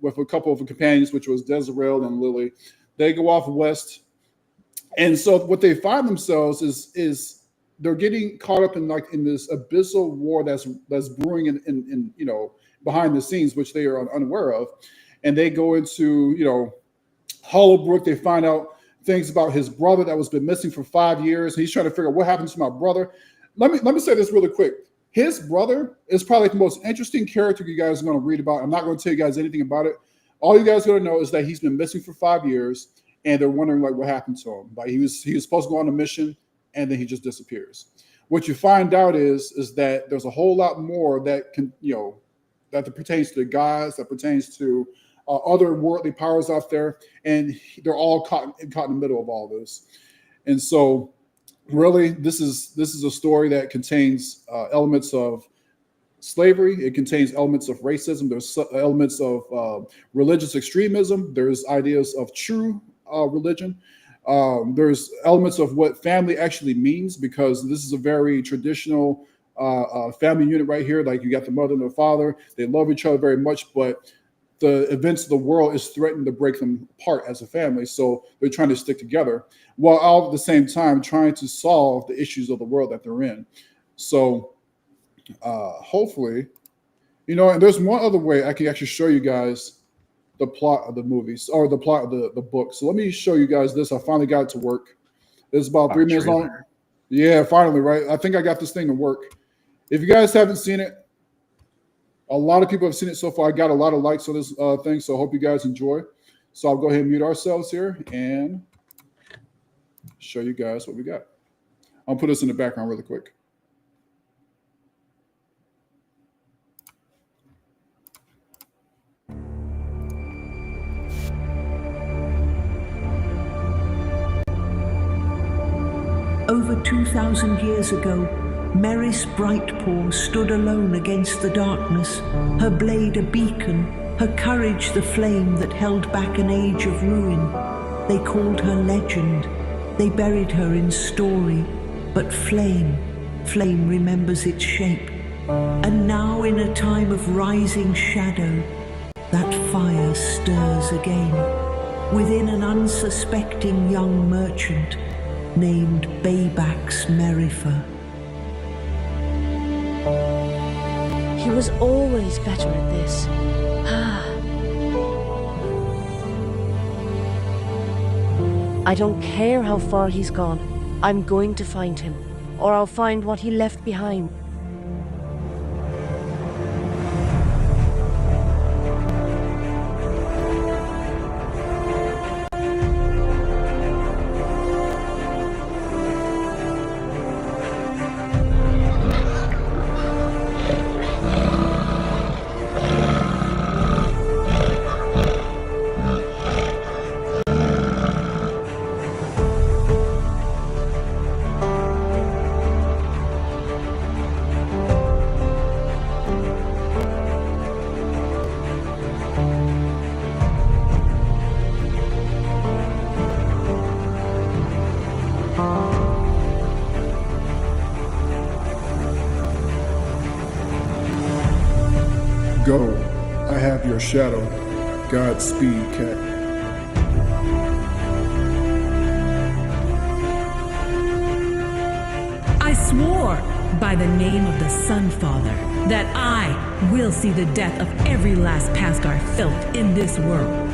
with a couple of companions, which was Desirel and Lily. They go off west, and so what they find themselves is they're getting caught up in this abyssal war that's brewing in behind the scenes, which they are unaware of. And they go into Hollowbrook. They find out things about his brother that was been missing for 5 years. He's trying to figure out what happened to my brother. Let me say this really quick. His brother is probably the most interesting character you guys are going to read about. I'm not going to tell you guys anything about it. All you guys are going to know is that he's been missing for 5 years, and they're wondering what happened to him. Like he was supposed to go on a mission, and then he just disappears. What you find out is that there's a whole lot more that that pertains to the gods, that pertains to other worldly powers out there, and they're all caught in the middle of all this. And so really, this is a story that contains elements of slavery. It contains elements of racism. There's elements of religious extremism. There's ideas of true religion. There's elements of what family actually means, because this is a very traditional family unit right here. Like, you got the mother and the father, they love each other very much, but the events of the world is threatening to break them apart as a family. So they're trying to stick together while all at the same time trying to solve the issues of the world that they're in. So hopefully, and there's one other way I can actually show you guys the plot of the movies, or the plot of the book. So let me show you guys this. I finally got it to work. It's about 3 minutes long. Yeah, finally, right? I think I got this thing to work. If you guys haven't seen it, a lot of people have seen it so far. I got a lot of likes on this thing, so I hope you guys enjoy. So I'll go ahead and mute ourselves here and show you guys what we got. I'll put this in the background really quick. Over 2,000 years ago, Merys Brightpaw stood alone against the darkness, her blade a beacon, her courage the flame that held back an age of ruin. They called her legend, they buried her in story, but flame remembers its shape. And now, in a time of rising shadow, that fire stirs again, within an unsuspecting young merchant named Baybax Merifer. He was always better at this. I don't care how far he's gone. I'm going to find him, or I'll find what he left behind. Go, I have your shadow. Godspeed, cat. I swore by the name of the Sunfather that I will see the death of every last Pasgar filth in this world.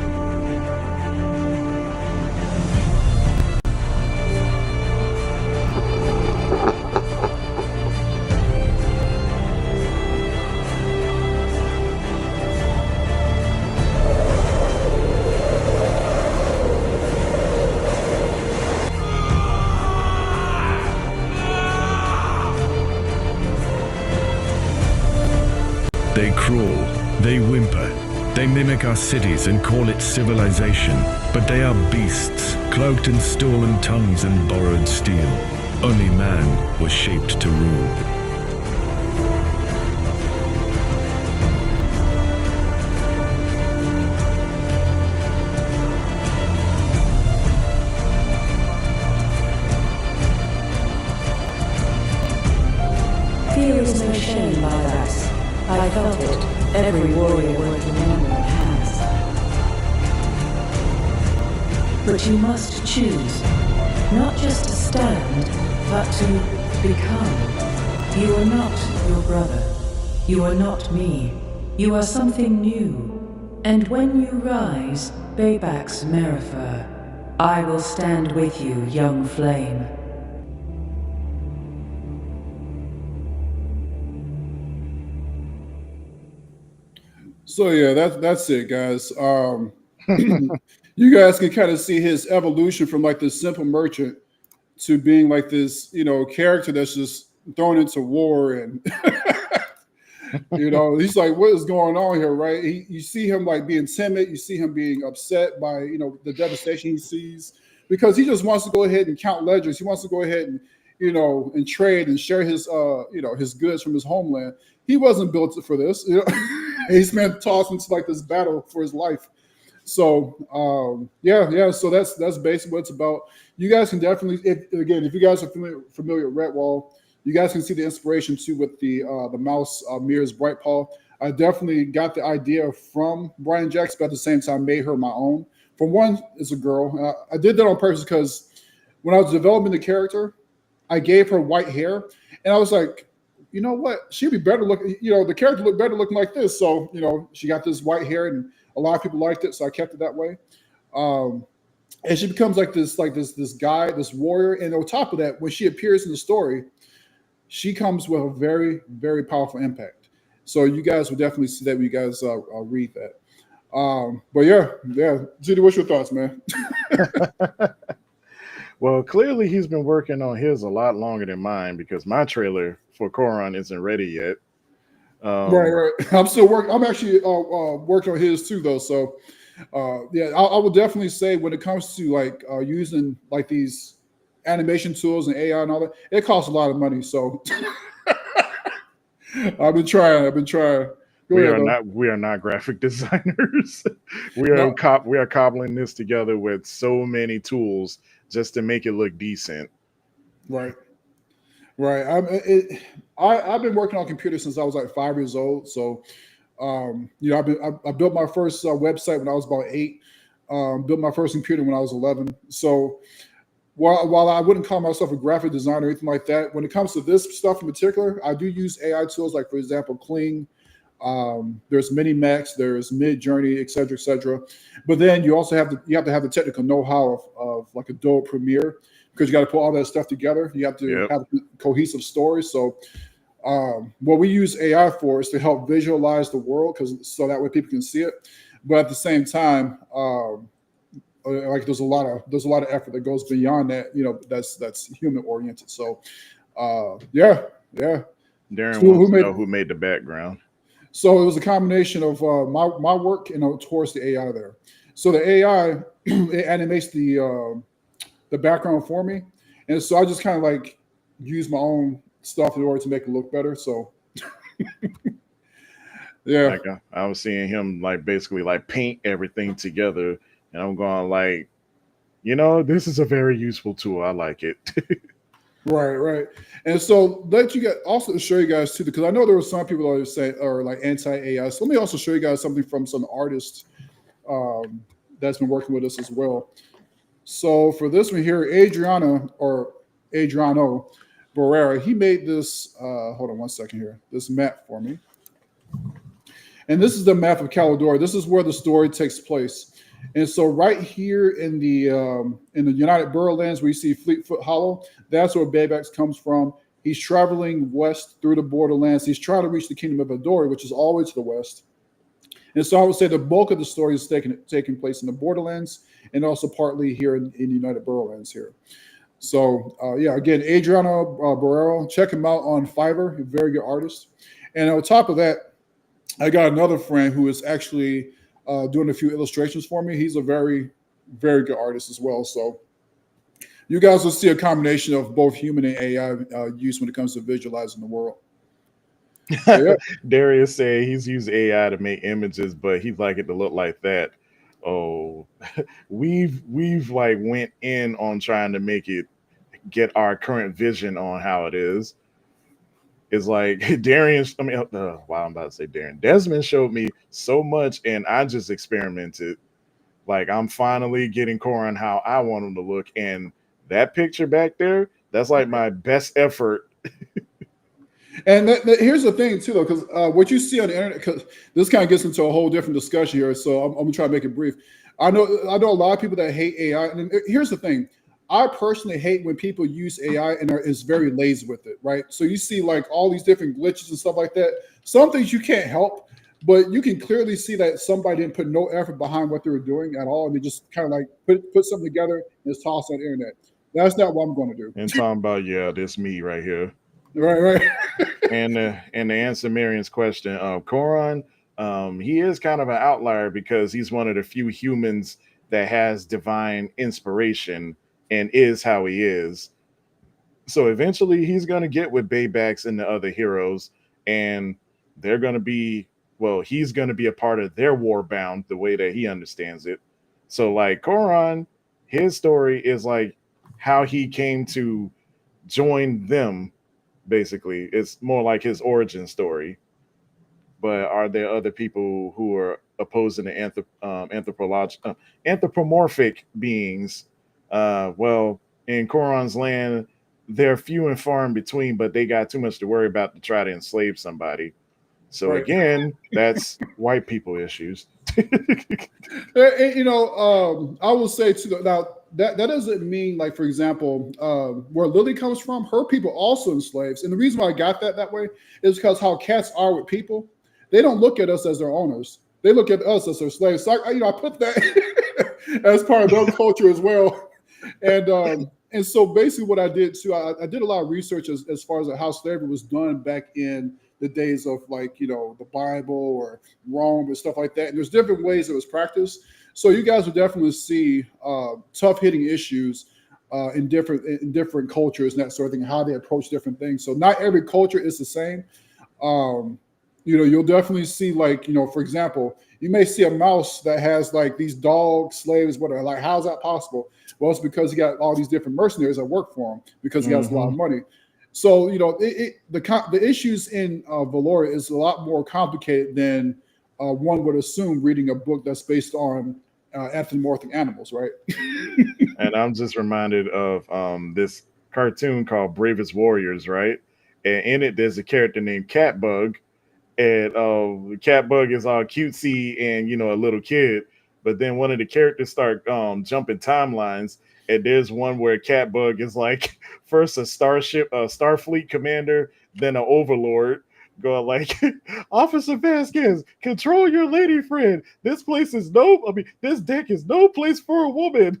They crawl, they whimper, they mimic our cities and call it civilization, but they are beasts, cloaked in stolen tongues and borrowed steel. Only man was shaped to rule. Fear is no shame, Baybax. I felt it. Every warrior working memory has. But you must choose, not just to stand, but to become. You are not your brother. You are not me. You are something new. And when you rise, Baybax Merifer, I will stand with you, young flame. So yeah, that's it, guys. You guys can kind of see his evolution from like this simple merchant to being like this, character that's just thrown into war, and he's like, what is going on here, right? You see him like being timid, you see him being upset by the devastation he sees, because he just wants to go ahead and count ledgers. He wants to go ahead and and trade and share his his goods from his homeland. He wasn't built for this. He's been tossed into like this battle for his life. So yeah. So that's basically what it's about. You guys can definitely, if you guys are familiar with Redwall, you guys can see the inspiration too with the mouse mirrors Bright Paw. I definitely got the idea from Brian Jacks, but at the same time made her my own. For one, it's a girl. I did that on purpose because when I was developing the character, I gave her white hair, and I was like, you know what? She'd be better looking. The character looked better looking like this. So she got this white hair, and a lot of people liked it, so I kept it that way. And she becomes this guy, this warrior, and on top of that, when she appears in the story, she comes with a very, very powerful impact. So you guys will definitely see that when you guys read that. But yeah. Judy, what's your thoughts, man? Well, clearly he's been working on his a lot longer than mine because my trailer for Koron isn't ready yet. Right. I'm still working. I'm actually working on his too, though. So I would definitely say when it comes to using like these animation tools and AI and all that, it costs a lot of money. So I've been trying. We are not graphic designers. we are cobbling this together with so many tools just to make it look decent. Right. I've been working on computers since I was like 5 years old. So I built my first website when I was about 8. Built my first computer when I was 11. So while I wouldn't call myself a graphic designer or anything like that, when it comes to this stuff in particular, I do use AI tools like, for example, Kling. There's Minimax, there's Midjourney, et cetera, et cetera. But then you also have to have the technical know-how of like Adobe Premiere, because you got to put all that stuff together. You have to have a cohesive story. So what we use AI for is to help visualize the world, so that way people can see it. But at the same time, there's a lot of effort that goes beyond that. That's human oriented. So yeah. Darren wants to know who made the background. So it was a combination of my work and towards the AI there. So the AI it animates the background for me, and so I just kind of like use my own stuff in order to make it look better. So yeah, like I was seeing him basically paint everything together, and I'm going this is a very useful tool. I like it. Right. And so also show you guys too, because I know there were some people that say are like anti-AI. So let me also show you guys something from some artists that's been working with us as well. So for this one here, Adriano Barrera, he made this, hold on one second here, this map for me. And this is the map of Calador. This is where the story takes place. And so right here in the United Burrowlands, where you see Fleetfoot Hollow, that's where Baybax comes from. He's traveling west through the borderlands. He's trying to reach the Kingdom of Adori, which is all the way to the west. And so I would say the bulk of the story is taking place in the borderlands and also partly here in United Burrowlands here. So again, Adriano Barrero, check him out on Fiverr, a very good artist. And on top of that, I got another friend who is actually doing a few illustrations for me. He's a very, very good artist as well. So you guys will see a combination of both human and AI use when it comes to visualizing the world. Yeah. Darius said he's used AI to make images, but he'd like it to look like that. Oh, we've went in on trying to make it get our current vision on how it is. It's like Darian, I'm about to say Darren. Desmond showed me so much, and I just experimented. I'm finally getting Koron how I want him to look, and that picture back there, that's my best effort. And here's the thing too, though, because what you see on the internet, because this kind of gets into a whole different discussion here. So I'm gonna try to make it brief. I know a lot of people that hate AI, and here's the thing. I personally hate when people use AI and is very lazy with it, right? So you see all these different glitches and stuff like that. Some things you can't help, but you can clearly see that somebody didn't put no effort behind what they were doing at all, and they just kind of put something together and it's tossed on the internet. That's not what I'm going to do. And talking about this me right here. Right. and to answer Marion's question, Koron, he is kind of an outlier because he's one of the few humans that has divine inspiration and is how he is. So eventually he's going to get with Baybax and the other heroes, and they're going to be well, he's going to be a part of their war bound the way that he understands it. So like Koran, his story is like how he came to join them. Basically, it's more like his origin story. But are there other people who are opposing the anthropomorphic beings? Well, in Koran's land, they're few and far in between, but they got too much to worry about to try to enslave somebody. So Right. again, that's white people issues. I will say too. Now that doesn't mean, like, for example, where Lily comes from, her people also enslaves, and the reason why I got that way is because how cats are with people. They don't look at us as their owners. They look at us as their slaves. So I put that as part of their culture as well. And so basically what I did too, I did a lot of research as far as how slavery was done back in the days of, like, the Bible or Rome and stuff like that. And there's different ways it was practiced. So you guys will definitely see tough hitting issues in different cultures and that sort of thing, how they approach different things. So not every culture is the same. You'll definitely see, like, for example, you may see a mouse that has like these dog slaves, whatever. Like, how's that possible? Well, it's because he got all these different mercenaries that work for him because he has a lot of money. So, the issues in Vaelora is a lot more complicated than one would assume reading a book that's based on anthropomorphic animals, right? And I'm just reminded of this cartoon called Bravest Warriors, right? And in it, there's a character named Catbug, and Catbug is all cutesy and a little kid. But then one of the characters start jumping timelines, and there's one where Catbug is like first a Starfleet commander, then an overlord, going like, Officer Vasquez, control your lady friend. This this deck is no place for a woman.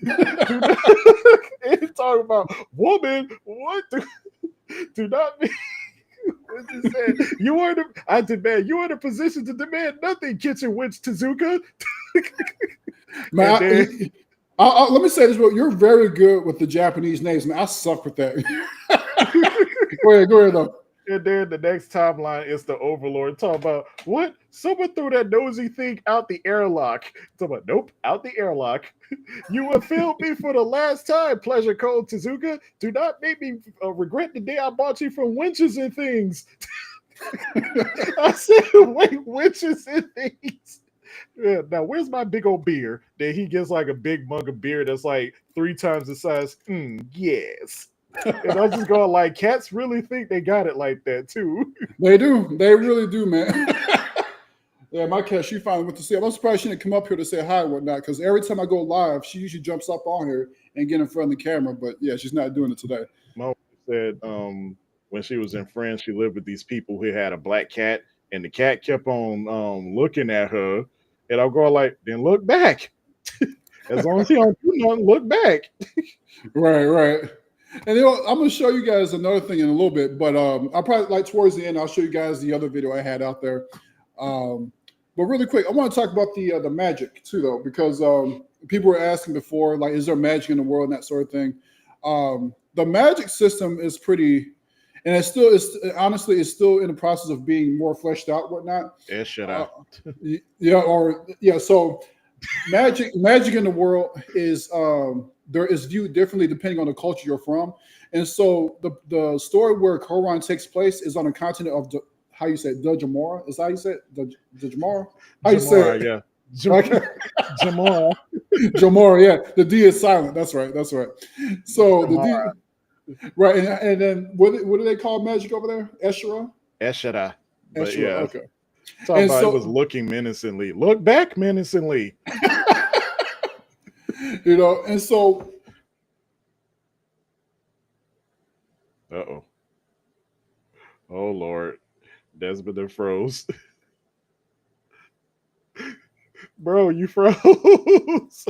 And talking about woman, what? Do not be. I demand you are in a position to demand nothing, kitchen witch Tezuka. Man, let me say this, bro. You're very good with the Japanese names, man. I suck with that. Go ahead, though. And then the next timeline is the Overlord talking about what? Someone threw that nosy thing out the airlock. Talking about, nope, out the airlock. You have failed me for the last time, Pleasure Cold Tezuka. Do not make me regret the day I bought you from Winches and Things. I said, wait, Winches and Things. Yeah, now where's my big old beer? That he gets like a big mug of beer that's like 3 times the size. Yes. And I'm just going like, cats really think they got it like that too. They do. They really do, man. Yeah, my cat, she finally went to see. I'm surprised she didn't come up here to say hi and whatnot, because every time I go live, she usually jumps up on here and get in front of the camera. But yeah, she's not doing it today. My wife said when she was in France, she lived with these people who had a black cat, and the cat kept on looking at her. And I'll go like, then look back. As long as he don't do nothing, look back. Right. And I'm going to show you guys another thing in a little bit, but I'll probably, like, towards the end, I'll show you guys the other video I had out there. But really quick, I want to talk about the magic too, though, because people were asking before, like, is there magic in the world and that sort of thing. The magic system is pretty, and it's still in the process of being more fleshed out, whatnot. Yeah, shut up. So magic in the world is there is viewed differently depending on the culture you're from. And so the story where Koran takes place is on the continent of how you say it, Dajamora? Is that how you say it? Dajamora? How you say it? Yeah. Jamora. Jamora, yeah. The D is silent. That's right. So Jamora. The D, right, and then what do they call magic over there? Eshera? Eshera. But Eshera, yeah. okay. Talking about it was looking menacingly. Look back menacingly. And so. Uh-oh. Oh, Lord. Desmond and froze. Bro, you froze.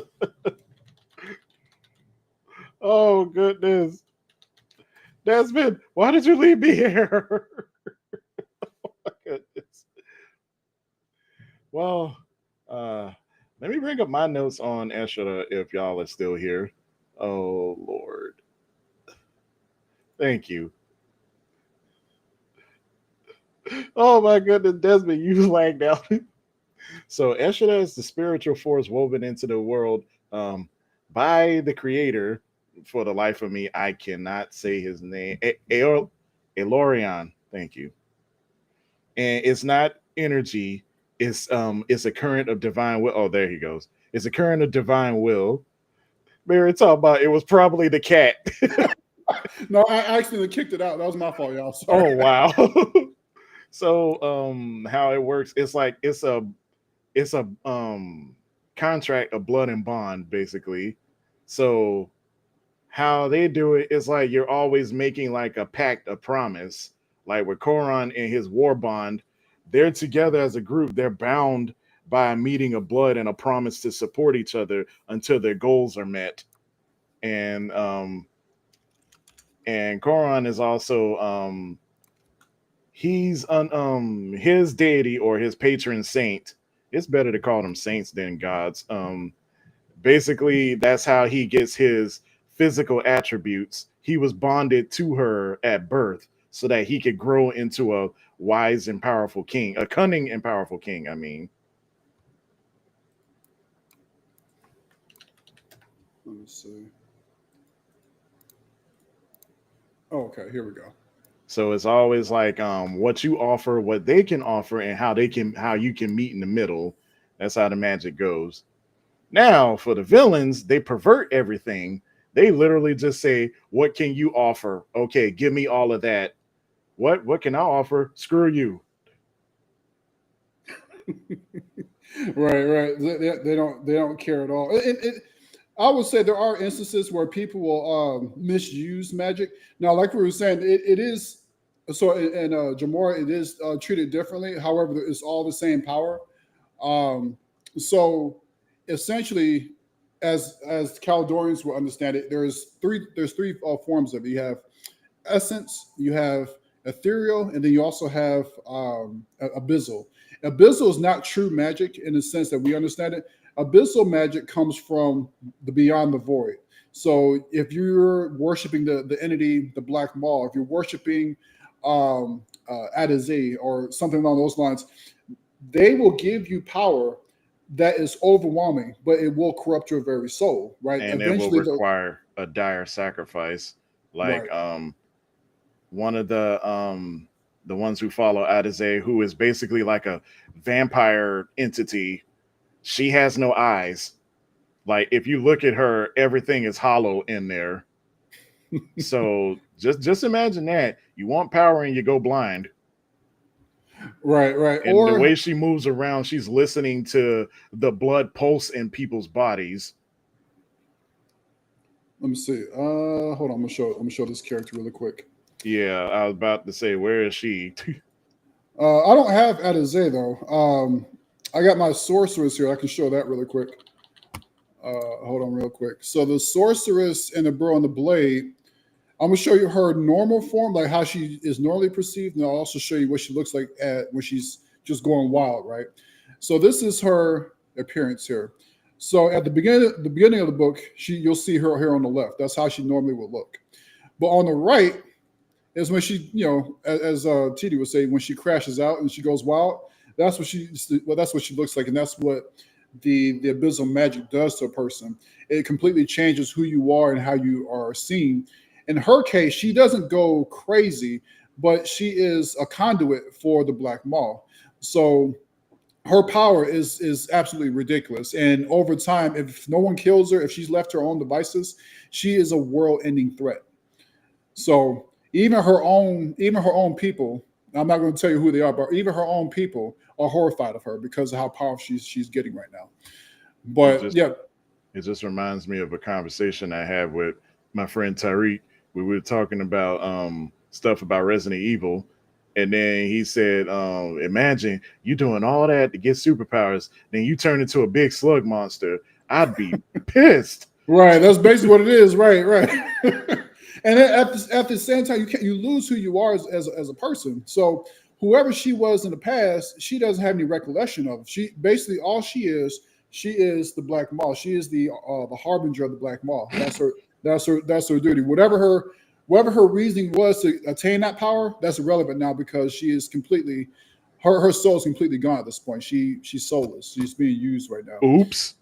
Oh, goodness. Desmond, why did you leave me here? Oh, my goodness. Well, let me bring up my notes on Eshera if y'all are still here. Oh, Lord. Thank you. Oh my goodness, Desmond, you lagged out. So Eshida is the spiritual force woven into the world by the creator. For the life of me, I cannot say his name. Elorion. Thank you. And it's not energy. It's a current of divine will. Oh, there he goes. It's a current of divine will. Mary talking about it was probably the cat. No, I accidentally kicked it out. That was my fault, y'all. Sorry. Oh wow. So how it works, it's a contract of blood and bond, basically. So how they do it is like you're always making like a pact, a promise. Like with Koron and his war bond, they're together as a group. They're bound by a meeting of blood and a promise to support each other until their goals are met. And Koron is also he's on his deity or his patron saint. It's better to call them saints than gods. Basically, that's how he gets his physical attributes. He was bonded to her at birth so that he could grow into a wise and powerful king, a cunning and powerful king. I mean, let me see. Oh, okay, here we go. so it's always like what you offer, what they can offer, and how you can meet in the middle. That's how the magic goes. Now, for the villains, they pervert everything. They literally just say, "What can you offer? Okay, give me all of that. What can I offer? Screw you." Right. They don't care at all. I would say there are instances where people will misuse magic. Now, like we were saying, it is so in Jamora, it is treated differently. However, it's all the same power. So essentially, as Caldorians will understand it, there's three forms of it. You have essence, you have ethereal, and then you also have abyssal. Abyssal is not true magic in the sense that we understand it. Abyssal magic comes from the beyond the void. So if you're worshiping the entity, the Black Maw, if you're worshiping Abyssal or something along those lines, they will give you power that is overwhelming, but it will corrupt your very soul, right? And Eventually, it will require a dire sacrifice. Like right. One of the ones who follow Abyssal, who is basically like a vampire entity. She has no eyes. Like if you look at her, everything is hollow in there. So just imagine that. You want power and you go blind. Right. And the way she moves around, she's listening to the blood pulse in people's bodies. Let me see. Hold on. I'm gonna show this character really quick. Yeah, I was about to say, where is she? I don't have Abyssal though. I got my sorceress here. I can show that really quick. Hold on real quick. So the sorceress and the burrow and the blade, I'm going to show you her normal form, like how she is normally perceived. And I'll also show you what she looks like when she's just going wild, right? So this is her appearance here. So at the beginning of the book, you'll see her here on the left. That's how she normally would look. But on the right is when she, as T.D would say, when she crashes out and she goes wild. That's what she looks like, and that's what the abyssal magic does to a person. It completely changes who you are and how you are seen. In her case, she doesn't go crazy, but she is a conduit for the Black Maw. So her power is absolutely ridiculous. And over time, if no one kills her, if she's left to her own devices, she is a world-ending threat. So even her own people, I'm not going to tell you who they are, but even her own people are horrified of her because of how powerful she's getting right now. But it just reminds me of a conversation I had with my friend Tariq. We were talking about stuff about Resident Evil, and then he said, imagine you doing all that to get superpowers, then you turn into a big slug monster. I'd be pissed. Right, that's basically what it is. Right. And at the same time, you lose who you are as a person. So whoever she was in the past, she doesn't have any recollection of. She basically all she is the Black Maw. She is the harbinger of the Black Maw. That's her duty. Whatever whatever her reasoning was to attain that power, that's irrelevant now because she is completely her soul is completely gone at this point. She's soulless. She's being used right now. Oops.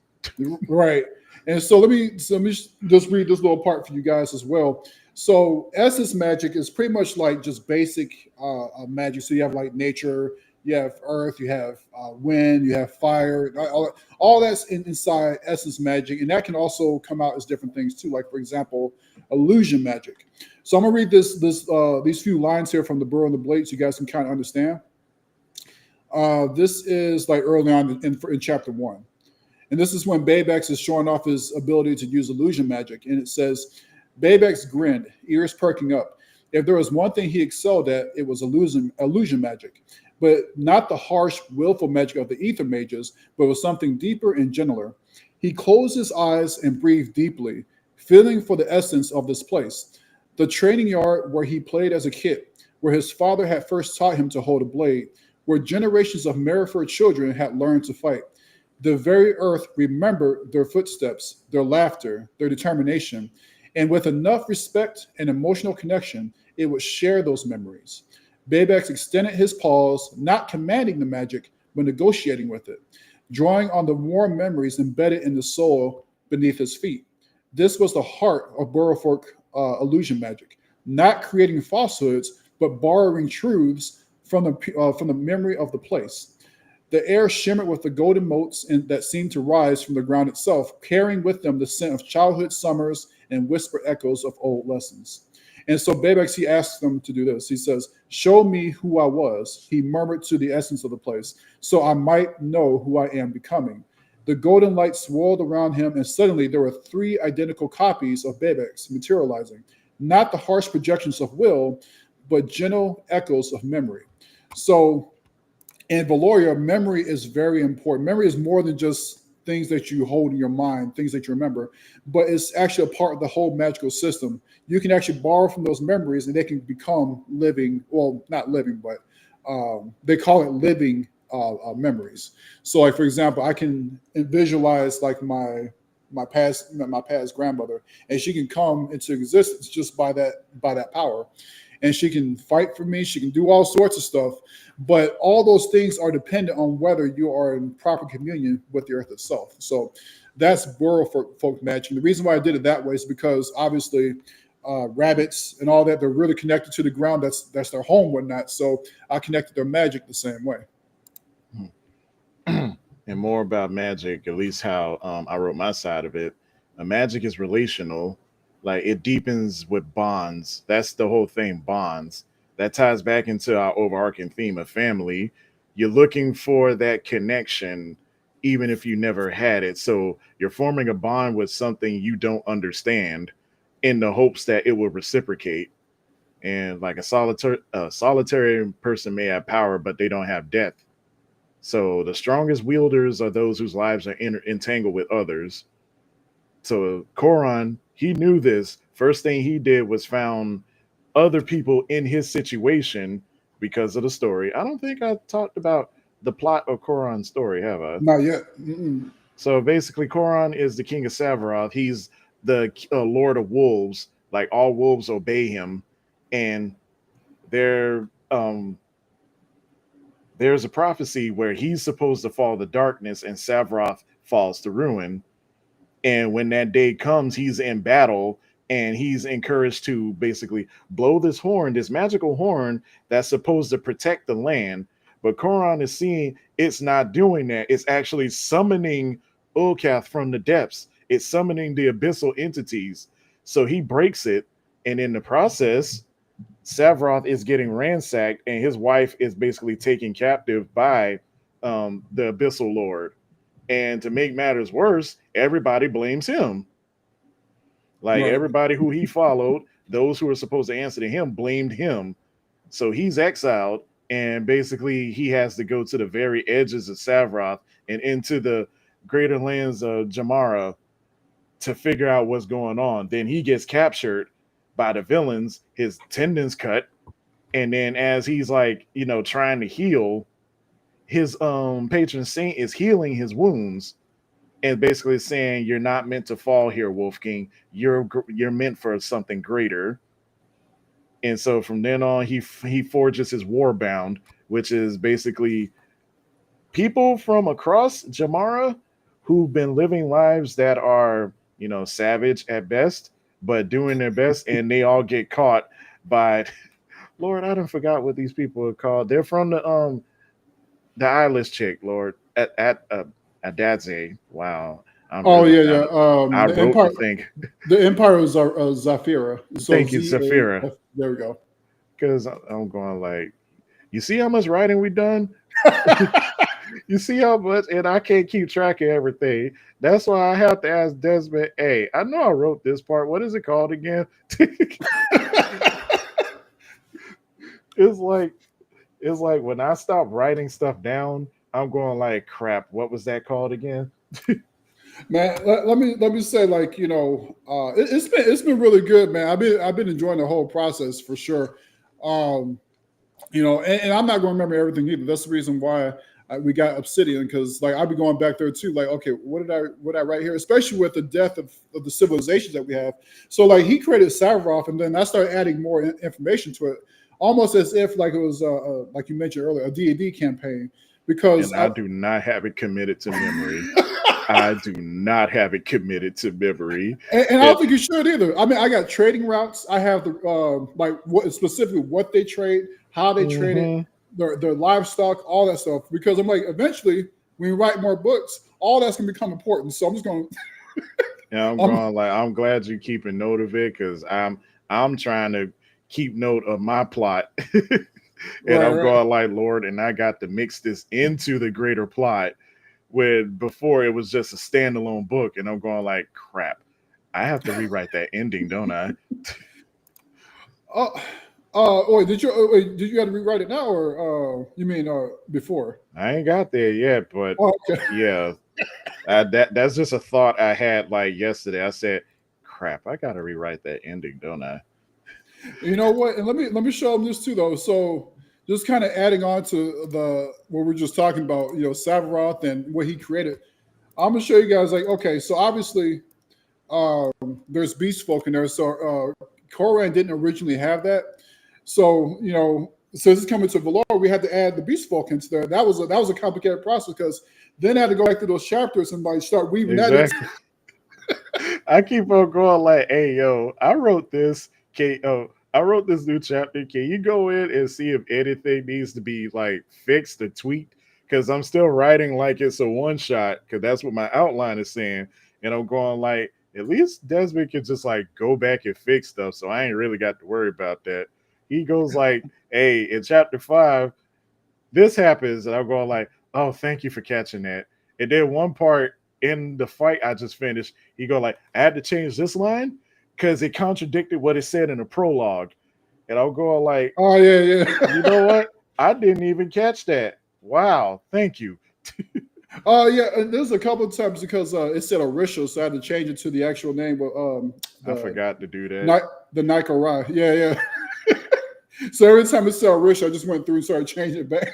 Right. And so let me just read this little part for you guys as well. So essence magic is pretty much like just basic magic. So you have like nature, you have earth, you have wind, you have fire, all that's inside essence magic, and that can also come out as different things too. Like for example, illusion magic. So I'm gonna read these few lines here from the Burrow and the Blade, so you guys can kind of understand. This is like early on in chapter 1. And this is when Baybex is showing off his ability to use illusion magic. And it says, Baybex grinned, ears perking up. If there was one thing he excelled at, it was illusion magic. But not the harsh, willful magic of the ether mages, but was something deeper and gentler. He closed his eyes and breathed deeply, feeling for the essence of this place. The training yard where he played as a kid, where his father had first taught him to hold a blade, where generations of Merrifer children had learned to fight. The very earth remembered their footsteps, their laughter, their determination, and with enough respect and emotional connection, it would share those memories. Baybex extended his paws, not commanding the magic, but negotiating with it, drawing on the warm memories embedded in the soil beneath his feet. This was the heart of Burrowfolk illusion magic, not creating falsehoods, but borrowing truths from the memory of the place. The air shimmered with the golden motes that seemed to rise from the ground itself, carrying with them the scent of childhood summers and whisper echoes of old lessons. And so Baybex, he asks them to do this. He says, show me who I was, he murmured to the essence of the place, so I might know who I am becoming. The golden light swirled around him, and suddenly there were 3 identical copies of Baybex materializing, not the harsh projections of will, but gentle echoes of memory. So in Vaelora, memory is very important. Memory is more than just things that you hold in your mind, things that you remember, but it's actually a part of the whole magical system. You can actually borrow from those memories and they can become living, well, not living, but they call it living memories. So like, for example, I can visualize like my past grandmother, and she can come into existence just by that power. And she can fight for me. She can do all sorts of stuff. But all those things are dependent on whether you are in proper communion with the earth itself. So that's Burrow folk magic. And the reason why I did it that way is because obviously rabbits and all that, they're really connected to the ground. That's their home, whatnot. So I connected their magic the same way. And more about magic, at least how I wrote my side of it. Magic is relational. Like it deepens with bonds. That's the whole thing, bonds. That ties back into our overarching theme of family. You're looking for that connection, even if you never had it. So you're forming a bond with something you don't understand in the hopes that it will reciprocate. And like a solitary person may have power, but they don't have depth. So the strongest wielders are those whose lives are entangled with others. So Koron, he knew this. First thing he did was found other people in his situation because of the story. I don't think I talked about the plot of Koron's story, have I? Not yet. Mm-mm. So basically, Koron is the king of Savaroth. He's the lord of wolves. Like all wolves obey him, and there's a prophecy where he's supposed to fall to darkness and Savaroth falls to ruin. And when that day comes, he's in battle and he's encouraged to basically blow this horn, this magical horn that's supposed to protect the land. But Koron is seeing it's not doing that. It's actually summoning Ulkath from the depths. It's summoning the abyssal entities. So he breaks it. And in the process, Savaroth is getting ransacked and his wife is basically taken captive by the Abyssal Lord. And to make matters worse, everybody blames him. Like Right. everybody who he followed, those who were supposed to answer to him, blamed him. So he's exiled, and basically he has to go to the very edges of Savaroth and into the greater lands of Jamara to figure out what's going on. Then he gets captured by the villains, his tendons cut, and then as he's like, trying to heal, his patron saint is healing his wounds and basically saying, you're not meant to fall here, Wolf King. You're meant for something greater. And so from then on, he forges his Warbound, which is basically people from across Jamara who've been living lives that are, savage at best, but doing their best, and they all get caught by Lord, I don't forgot what these people are called. They're from the eyeless chick, Lord, at Adadze. Wow. I'm Oh really yeah, down yeah. to, I The wrote the Empire, thing. the Empire is Zafira. So Thank you, Z Zafira. A. There we go. Because I'm going like, you see how much writing we done? You see how much, and I can't keep track of everything. That's why I have to ask Desmond. Hey, I know I wrote this part. What is it called again? it's like it's like when I stop writing stuff down, I'm going like, crap. What was that called again? Man, let me say, like, it's been really good, man. I've been enjoying the whole process for sure. Um, and I'm not going to remember everything either. That's the reason why we got Obsidian, because like I'll be going back there too. Like, okay, what I write here, especially with the death of the civilizations that we have. So like he created Savarov, and then I started adding more information to it, almost as if like it was like you mentioned earlier, a D&D campaign. Because And I do not have it committed to memory. I do not have it committed to memory. and I don't think you should either. I mean, I got trading routes. I have the like what specifically what they trade, how they trade it, Mhm. their livestock, all that stuff. Because I'm like, eventually, when you write more books, all that's gonna become important. So I'm just gonna. Yeah, I'm I'm, going like, I'm glad you keeping note of it, because I'm trying to keep note of my plot. And right, I'm right. going like, Lord, and I got to mix this into the greater plot, when before it was just a standalone book, and I'm going like, crap, I have to rewrite that ending, don't I? Uh, did you have to rewrite it now, or you mean before? I ain't got there yet, but Oh, okay. yeah, that's just a thought I had like yesterday. I said, crap, I got to rewrite that ending, don't I? You know what? And let me show them this too, though. So just kind of adding on to the what we're just talking about, Savaroth and what he created. I'm gonna show you guys like, okay, so obviously um, there's beast folk in there. So Koran didn't originally have that. So since it's coming to Valor, we had to add the beast folk into there. That was a complicated process, because then I had to go back to those chapters and like start weaving that into. Exactly. I keep on going like, hey, yo, I wrote this. I wrote this new chapter. Can you go in and see if anything needs to be like fixed or tweaked? Because I'm still writing like it's a one shot, because that's what my outline is saying. And I'm going like, at least Desmond can just like go back and fix stuff. So I ain't really got to worry about that. He goes like, hey, in chapter 5, this happens, and I'm going like, oh, thank you for catching that. And then one part in the fight I just finished, he go like, I had to change this line because it contradicted what it said in the prologue. And I'll go like, Oh yeah, yeah. you know what? I didn't even catch that. Wow, thank you. Oh yeah, and there's a couple of times because it said Orisha, so I had to change it to the actual name of I the forgot to do that. night the Nikarai. Yeah, yeah. So every time it said Orisha, I just went through and started changing it back.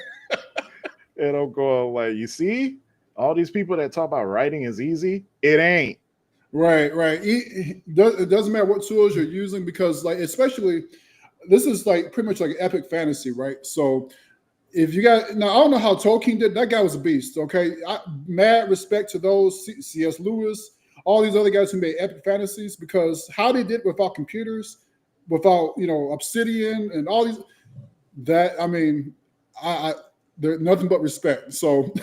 And I'm going like, you see, all these people that talk about writing is easy, it ain't. Right, right. It doesn't matter what tools you're using, because like especially this is like pretty much like epic fantasy, right? So if you got now, I don't know how Tolkien did. That guy was a beast. Okay, mad respect to those C.S. Lewis, all these other guys who made epic fantasies, because how they did without computers, without Obsidian and all these. That I mean, I there's nothing but respect. So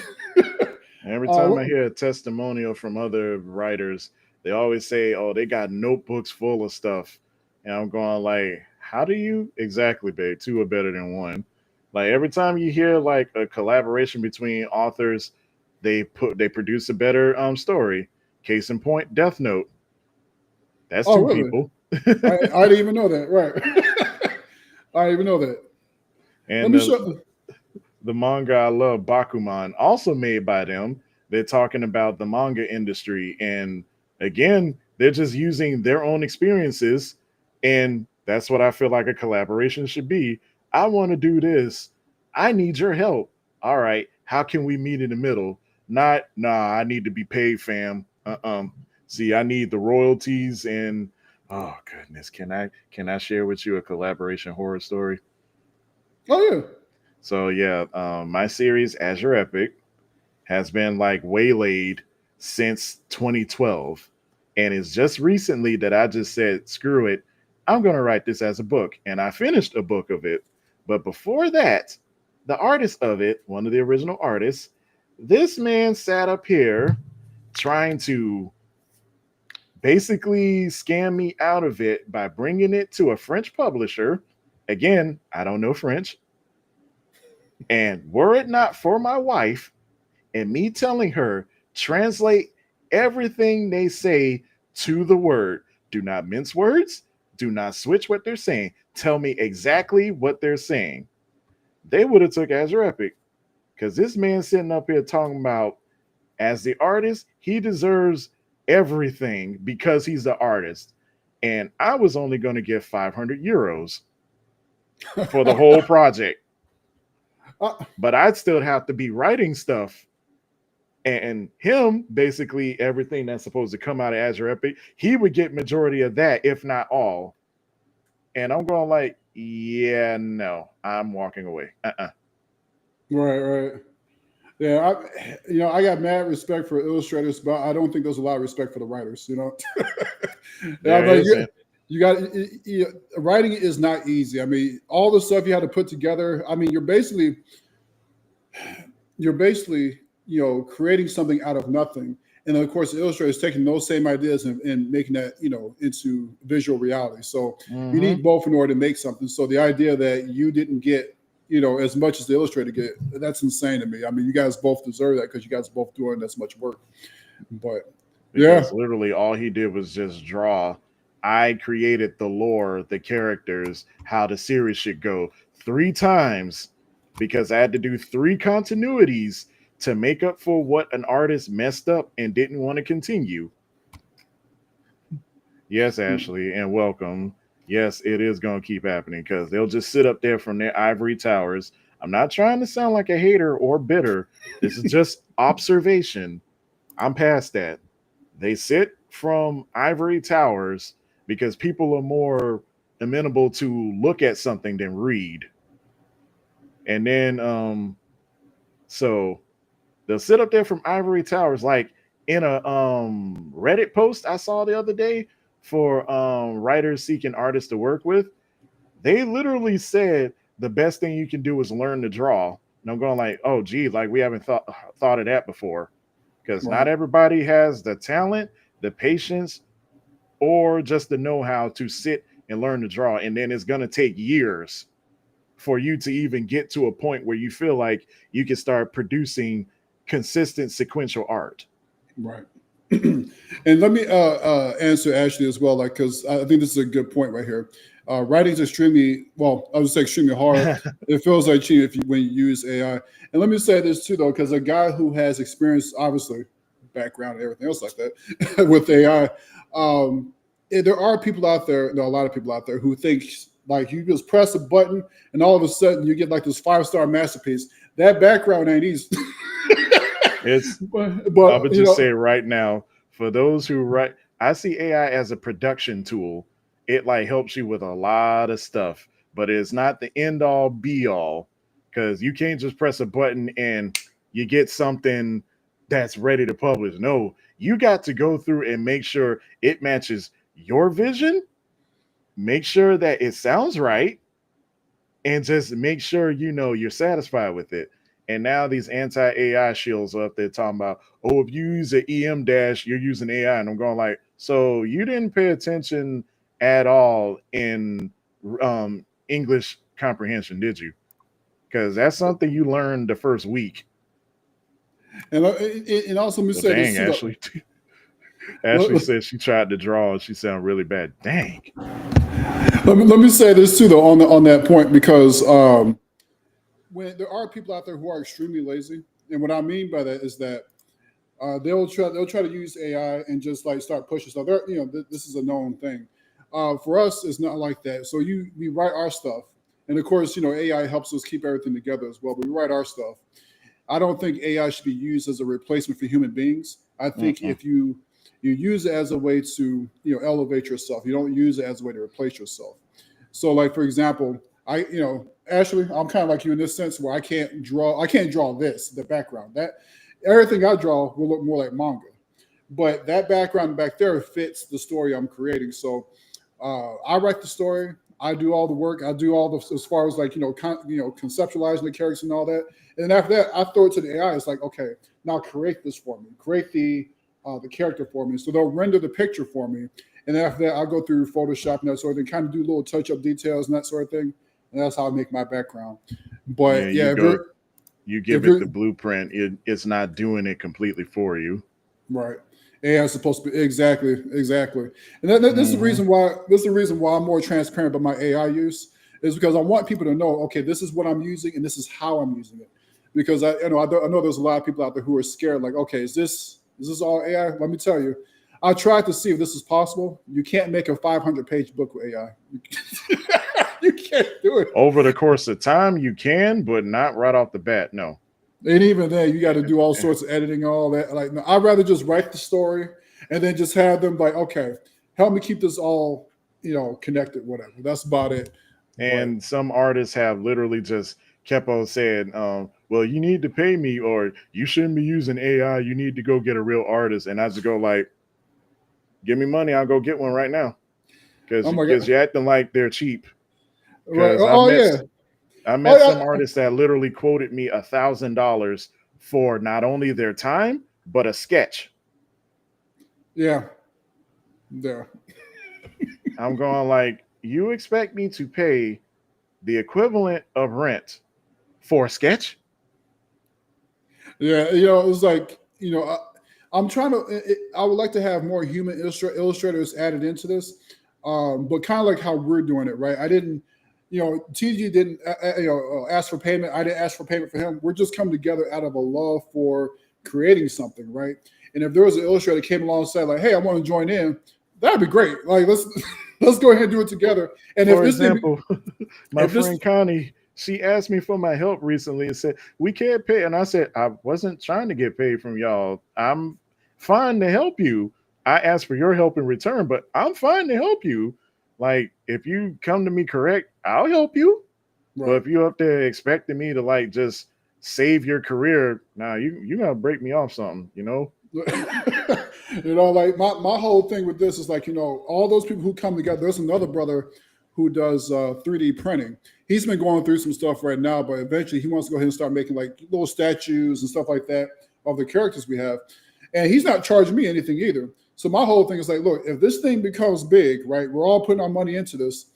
Every uh, time I hear a testimonial from other writers, they always say, "Oh, they got notebooks full of stuff," and I'm going like, "How do you exactly, babe? Two are better than one." Like every time you hear like a collaboration between authors, they produce a better story. Case in point, Death Note. That's oh two really? people. I didn't even know that. Right. I didn't even know that. Let And me show. the manga I love, Bakuman, also made by them. They're talking about the manga industry. And again, they're just using their own experiences. And that's what I feel like a collaboration should be. I want to do this. I need your help. All right. How can we meet in the middle? Not, nah, I need to be paid, fam. See, I need the royalties and Oh goodness, can I share with you a collaboration horror story? Oh yeah. So yeah, my series Azure Epic has been like waylaid since 2012, and it's just recently that I just said, "Screw it, I'm going to write this as a book," and I finished a book of it. But before that, the artist of it, one of the original artists, this man sat up here trying to basically scam me out of it by bringing it to a French publisher. Again, I don't know French. And were it not for my wife and me telling her, translate everything they say to the word, do not mince words, do not switch what they're saying, tell me exactly what they're saying, they would have took Azure Epic. Because this man sitting up here talking about, as the artist, he deserves everything because he's the artist. And I was only going to get 500 euros for the whole project. But I'd still have to be writing stuff. And him, basically, everything that's supposed to come out of Azure Epic, he would get majority of that, if not all. And I'm going like, yeah, no, I'm walking away. Right. Yeah, I got mad respect for illustrators, but I don't think there's a lot of respect for the writers. You got writing is not easy. I mean, all the stuff you had to put together. I mean, you're basically creating something out of nothing, and then of course the illustrator is taking those same ideas and making that into visual reality. So you need both in order to make something. So the idea that you didn't get as much as the illustrator get, that's insane to me. I mean, you guys both deserve that because you guys are both doing this much work. But because literally all he did was just draw. I created the lore, the characters, how the series should go 3 times because I had to do 3 continuities to make up for what an artist messed up and didn't want to continue. Yes, Ashley, and welcome. Yes, it is going to keep happening because they'll just sit up there from their ivory towers. I'm not trying to sound like a hater or bitter. This is just observation. I'm past that. They sit from ivory towers because people are more amenable to look at something than read. And then, so they'll sit up there from ivory towers, like in a Reddit post I saw the other day for writers seeking artists to work with. They literally said the best thing you can do is learn to draw. And I'm going like, oh, gee, like we haven't thought of that before. Because not everybody has the talent, the patience, or just the know-how to sit and learn to draw. And then it's going to take years for you to even get to a point where you feel like you can start producing consistent sequential art. Right. And let me answer Ashley as well, like, because I think this is a good point right here. Writing is extremely, well, I would say extremely hard. It feels like cheating when you use AI. And let me say this too, though, because a guy who has experience, obviously, background and everything else like that with AI, there are people out there, a lot of people out there who think like you just press a button and all of a sudden you get like this 5-star masterpiece. That background ain't easy. But I would just say right now, for those who write, I see AI as a production tool. It like helps you with a lot of stuff, but it's not the end all be all, because you can't just press a button and you get something that's ready to publish. No, you got to go through and make sure it matches your vision, make sure that it sounds right, and just make sure you're satisfied with it. And now these anti-AI shields are up there talking about, oh, if you use an EM dash, you're using AI. And I'm going like, so you didn't pay attention at all in English comprehension, did you? Because that's something you learned the first week. And also, let me say this. Ashley. Ashley said she tried to draw and she sounded really bad. Dang. Let me say this too, though, on that point, because when there are people out there who are extremely lazy, and what I mean by that is that they'll try to use AI and just like start pushing stuff. This is a known thing. For us, it's not like that. So we write our stuff, and of course, AI helps us keep everything together as well. But we write our stuff. I don't think AI should be used as a replacement for human beings. I think if you You use it as a way to, elevate yourself. You don't use it as a way to replace yourself. So, like for example, Ashley, I'm kind of like you in this sense where I can't draw the background. That everything I draw will look more like manga. But that background back there fits the story I'm creating. So I write the story. I do all the work. I do all the as far as like conceptualizing the characters and all that. And after that, I throw it to the AI. It's like, okay, now create this for me. Create the character for me. So they'll render the picture for me. And after that, I'll go through Photoshop and that sort of thing, kind of do little touch-up details and that sort of thing. And that's how I make my background. But you give it the blueprint. It's not doing it completely for you. Right. AI is supposed to be exactly. And this is the reason why I'm more transparent about my AI use is because I want people to know, okay, this is what I'm using and this is how I'm using it. Because I know there's a lot of people out there who are scared, like, okay, is this all AI? Let me tell you, I tried to see if this is possible. You can't make a 500-page book with AI. You can't do it. Over the course of time, you can, but not right off the bat, no. And even then, you got to do all sorts of editing, all that. Like, no, I'd rather just write the story and then just have them like, okay, help me keep this all, connected, whatever. That's about it. And some artists have literally just kept on saying, well, you need to pay me, or you shouldn't be using AI. You need to go get a real artist. And I just go like, give me money. I'll go get one right now. Because you're acting like they're cheap. Right. I met some artists that literally quoted me $1,000 for not only their time, but a sketch. Yeah. I'm going like, you expect me to pay the equivalent of rent for a sketch? Yeah, it's like, I'm trying to. I would like to have more human illustrators added into this, but kind of like how we're doing it, right? I didn't, TG didn't, ask for payment. I didn't ask for payment for him. We're just coming together out of a love for creating something, right? And if there was an illustrator that came along and said, like, "Hey, I want to join in," that'd be great. Like, let's go ahead and do it together. And for example, my friend Connie, she asked me for my help recently and said, "We can't pay." And I said, "I wasn't trying to get paid from y'all. I'm fine to help you. I asked for your help in return, but I'm fine to help you. Like, if you come to me correct, I'll help you. Right. But if you're up there expecting me to like just save your career, you gotta break me off something, Like my whole thing with this is like, all those people who come together. There's another brother who does 3D printing. He's been going through some stuff right now, but eventually he wants to go ahead and start making like little statues and stuff like that of the characters we have. And he's not charging me anything either. So my whole thing is like, look, if this thing becomes big, right, we're all putting our money into this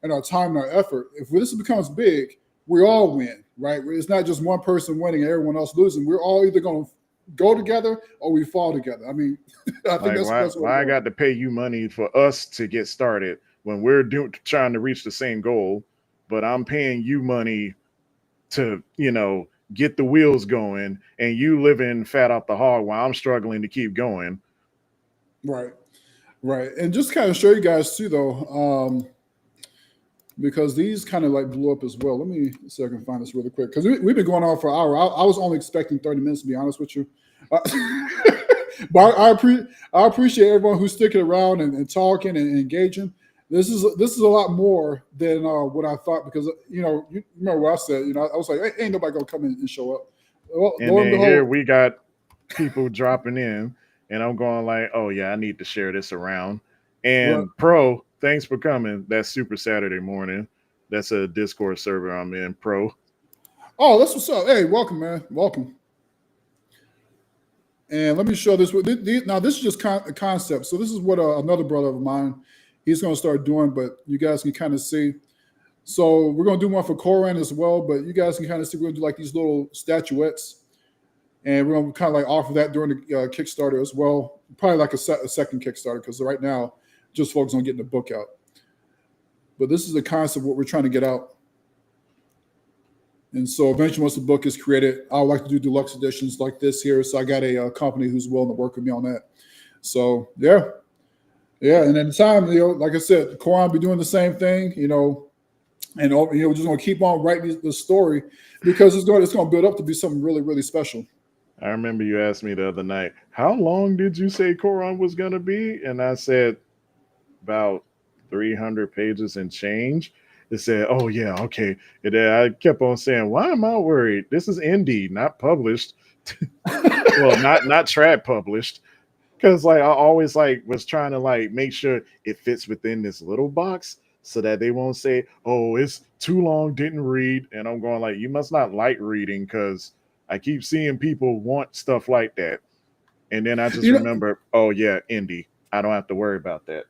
and our time and our effort. If this becomes big, we all win, right? It's not just one person winning and everyone else losing. We're all either going to go together or we fall together. I mean, I think that's why I got to pay you money for us to get started when we're trying to reach the same goal, but I'm paying you money to, get the wheels going, and you living fat off the hog while I'm struggling to keep going. Right. And just kind of show you guys too, though, because these kind of like blew up as well. Let me see if I can find this really quick, because we've been going on for an hour. I was only expecting 30 minutes, to be honest with you. But I appreciate everyone who's sticking around and talking and engaging. This is a lot more than what I thought, because you remember what I said. I was like, hey, ain't nobody gonna come in and show up. Well, and then here we got people dropping in, and I'm going like, oh yeah, I need to share this around. And right. Pro, thanks for coming. That's Super Saturday Morning. That's a Discord server I'm in. Pro. Oh, that's what's up. Hey, welcome, man. Welcome. And let me show this. Now, this is just a concept. So this is what another brother of mine, he's going to start doing, but you guys can kind of see. So we're going to do one for Koran as well, but you guys can kind of see we're going to do like these little statuettes. And we're going to kind of like offer that during the Kickstarter as well. Probably like a second Kickstarter, because right now, just focus on getting the book out. But this is the concept of what we're trying to get out. And so eventually, once the book is created, I would like to do deluxe editions like this here. So I got a company who's willing to work with me on that. So yeah. And at the time, like I said, Koran will be doing the same thing, and we're just gonna keep on writing the story, because it's going to build up to be something really, really special. I remember you asked me the other night, how long did you say Koran was going to be? And I said about 300 pages and change. It said, oh, yeah, okay. And then I kept on saying, why am I worried? This is indie, not published. Well, not trad published. Because like I always like was trying to like make sure it fits within this little box so that they won't say, oh, it's too long, didn't read. And I'm going like, you must not like reading because I keep seeing people want stuff like that. And then I just You know, remember, oh yeah, indie. I don't have to worry about that.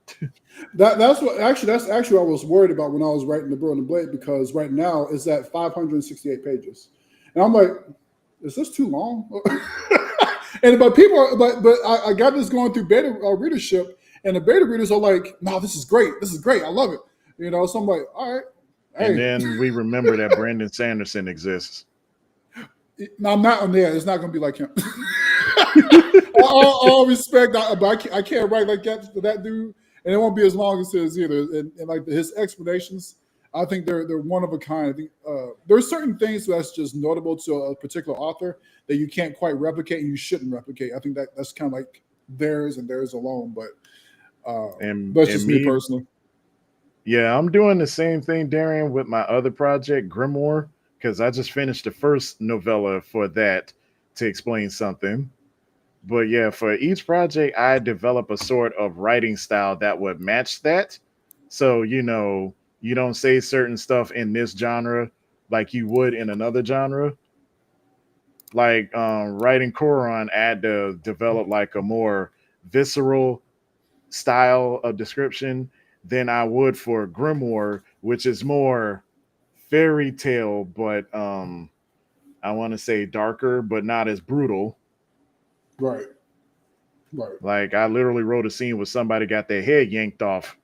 that's actually what I was worried about when I was writing the Burrow and the Blade, because right now it's at 568 pages, and I'm like, is this too long? And but people, but I got this going through beta readership, and the beta readers are like, no, this is great, I love it. So I'm like, all right, And hey, then we remember that Brandon Sanderson exists. no, I'm not on there. It's not going to be like him. All respect, but I can't write like that dude, and it won't be as long as his either. And like his explanations, I think they're one of a kind. I think there are certain things that's just notable to a particular author that you can't quite replicate and you shouldn't replicate. I think that's kind of like theirs and theirs alone. But that's just me personally. Yeah, I'm doing the same thing, Darian, with my other project, Grimoire, because I just finished the first novella for that to explain something. But yeah, for each project, I develop a sort of writing style that would match that. So, you don't say certain stuff in this genre like you would in another genre. Like writing Koran, I had to develop like a more visceral style of description than I would for Grimoire, which is more fairy tale, but I want to say darker, but not as brutal. Right. Like I literally wrote a scene where somebody got their head yanked off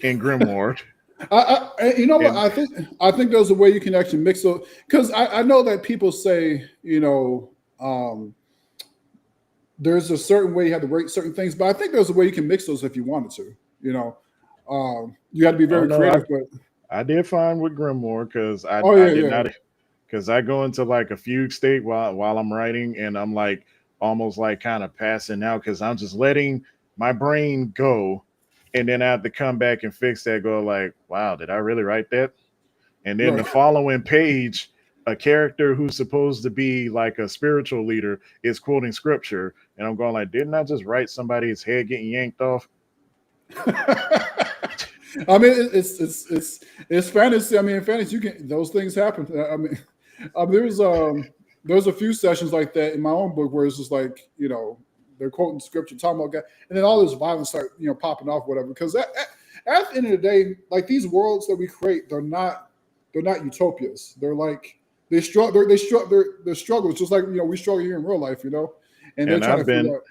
in Grimoire. You know what? And I think there's a way you can actually mix it, because I know that people say there's a certain way you have to rate certain things, but I think there's a way you can mix those if you wanted to. You had to be very creative. But I did fine with Grimoire because I did not, because I go into like a fugue state while I'm writing, and I'm like almost like kind of passing out because I'm just letting my brain go, and then I have to come back and fix that. Go like, wow, did I really write that? And then the following page, a character who's supposed to be like a spiritual leader is quoting scripture, and I'm going like, didn't I just write somebody's head getting yanked off? I mean, it's fantasy. I mean, in fantasy, those things happen. I mean, there's a few sessions like that in my own book where it's just like, they're quoting scripture, talking about God, and then all this violence start popping off, whatever. Because at the end of the day, like these worlds that we create, they're not utopias. They're like they're struggles, just like we struggle here in real life, And they're trying to figure out.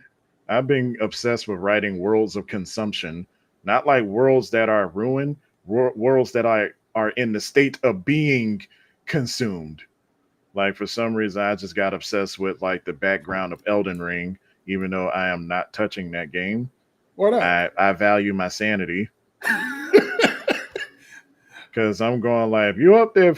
I've been obsessed with writing worlds of consumption, not like worlds that are ruined, worlds that are in the state of being consumed. Like for some reason, I just got obsessed with like the background of Elden Ring, even though I am not touching that game. Why not? I value my sanity. Because I'm going like, if you're up there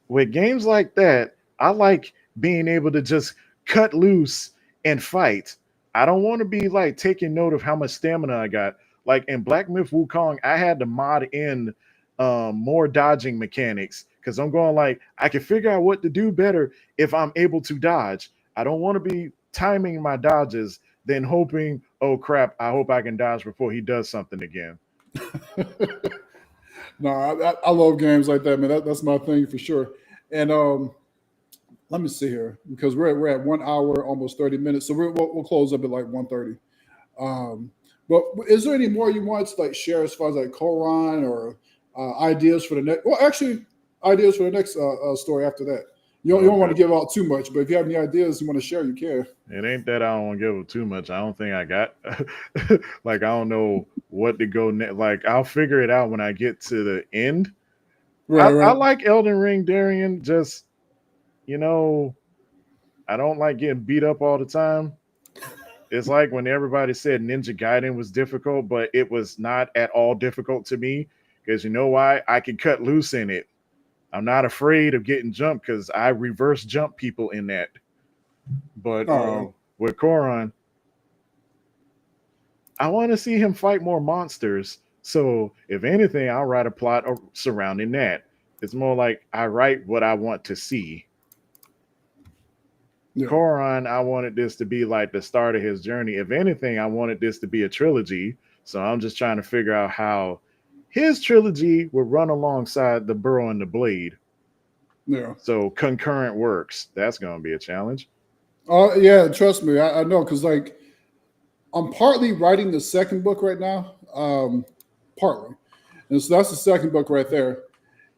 with games like that, I like being able to just cut loose and fight. I don't want to be like taking note of how much stamina I got. Like in Black Myth Wukong, I had to mod in more dodging mechanics because I'm going like, I can figure out what to do better if I'm able to dodge. I don't want to be timing my dodges, then hoping, oh crap, I hope I can dodge before he does something again. No, I love games like that, man. That's my thing for sure. And let me see here, because we're at 1 hour, almost 30 minutes. So we'll close up at like 1:30. But is there any more you want to like share as far as like Koran or ideas for the next? Well, actually, ideas for the next story after that. You don't want to give out too much, but if you have any ideas you want to share, you can. It ain't that I don't want to give it too much. I don't think I got like I don't know what to go next. Like I'll figure it out when I get to the end. Right. I like Elden Ring, Darian. Just I don't like getting beat up all the time. It's like when everybody said Ninja Gaiden was difficult, but it was not at all difficult to me because you know why? I can cut loose in it. I'm not afraid of getting jumped because I reverse jump people in that. But Oh, with Koron, I want to see him fight more monsters. So if anything, I'll write a plot surrounding that. It's more like I write what I want to see. yeah. Koron, I wanted this to be like the start of his journey. If anything, I wanted this to be a trilogy. So I'm just trying to figure out how his trilogy would run alongside the Burrow and the Blade. Yeah. So concurrent works. That's going to be a challenge. Oh, yeah. Trust me. I know. Because, like, I'm partly writing the second book right now. Partly. And so that's the second book right there.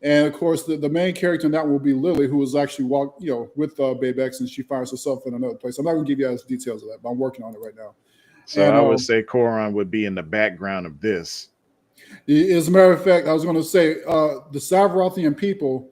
And of course, the main character in that one will be Lily, who was actually with Babe X, and she finds herself in another place. I'm not going to give you guys details of that, but I'm working on it right now. So And I would say Koron would be in the background of this. as a matter of fact, I was going to say the Savarothian people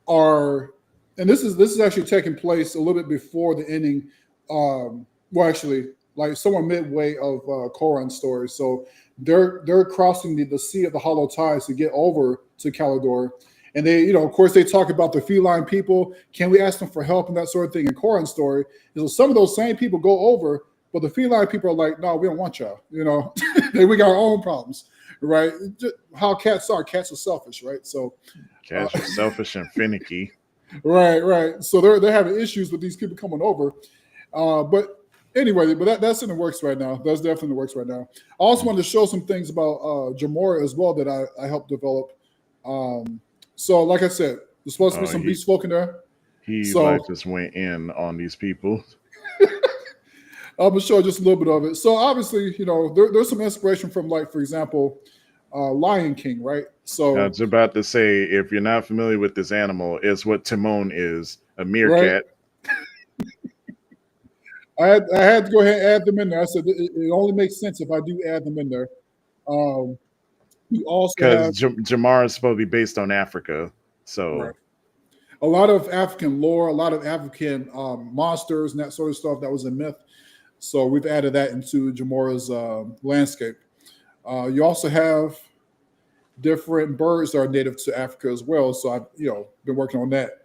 are, and this is actually taking place a little bit before the ending. Well, actually, like somewhere midway of Koron's story. So they're crossing the Sea of the Hollow Tides to get over to Calador. And they, of course, they talk about the feline people. Can we ask them for help and that sort of thing? In Koron's story, some of those same people go over, but the feline people are like, no, we don't want y'all. We got our own problems, right? Just how cats are. Cats are selfish, right? So cats are selfish and finicky. Right. So they're having issues with these people coming over. But anyway, that's in the works right now. That's definitely in the works right now. I also wanted to show some things about Jamora as well that I helped develop. So, like I said, there's supposed to be some beast folk in there. He just went in on these people. I'm gonna show just a little bit of it. So, obviously, there's some inspiration from, like, for example, Lion King, right? So I was about to say, if you're not familiar with this animal, it's what Timon is, a meerkat. Right? I had to go ahead and add them in there. I said it only makes sense if I do add them in there. Because Jamar is supposed to be based on Africa, so right. A lot of African lore, a lot of African monsters and that sort of stuff that was in myth. So we've added that into Jamora's landscape. You also have different birds that are native to Africa as well. So I've been working on that.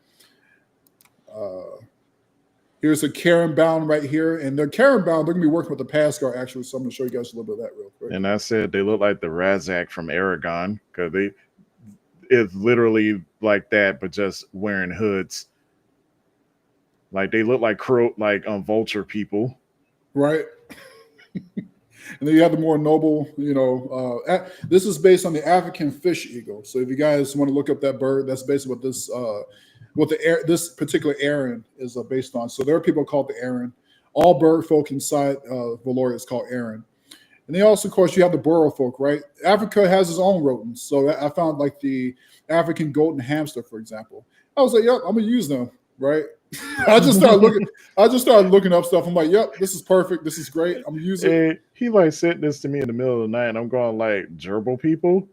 Here's a Karen bound right here, and they're Karen bound. They're gonna be working with the Pascar actually. So I'm gonna show you guys a little bit of that real quick. And I said they look like the Razak from Aragon because it's literally like that, but just wearing hoods. Like they look like vulture people, right? And then you have the more noble, this is based on the African fish eagle. So if you guys want to look up that bird, that's basically what this particular Aaron is based on. So there are people called the Aaron. All bird folk inside Vaelora is called Aaron. And then also, of course, you have the burrow folk, right? Africa has its own rodents. So I found like the African goat and hamster, for example. I was like, yep, I'm gonna use them, right? I just started looking up stuff. I'm like, yep, this is perfect. This is great. I'm using it. He like sent this to me in the middle of the night, and I'm going like, gerbil people?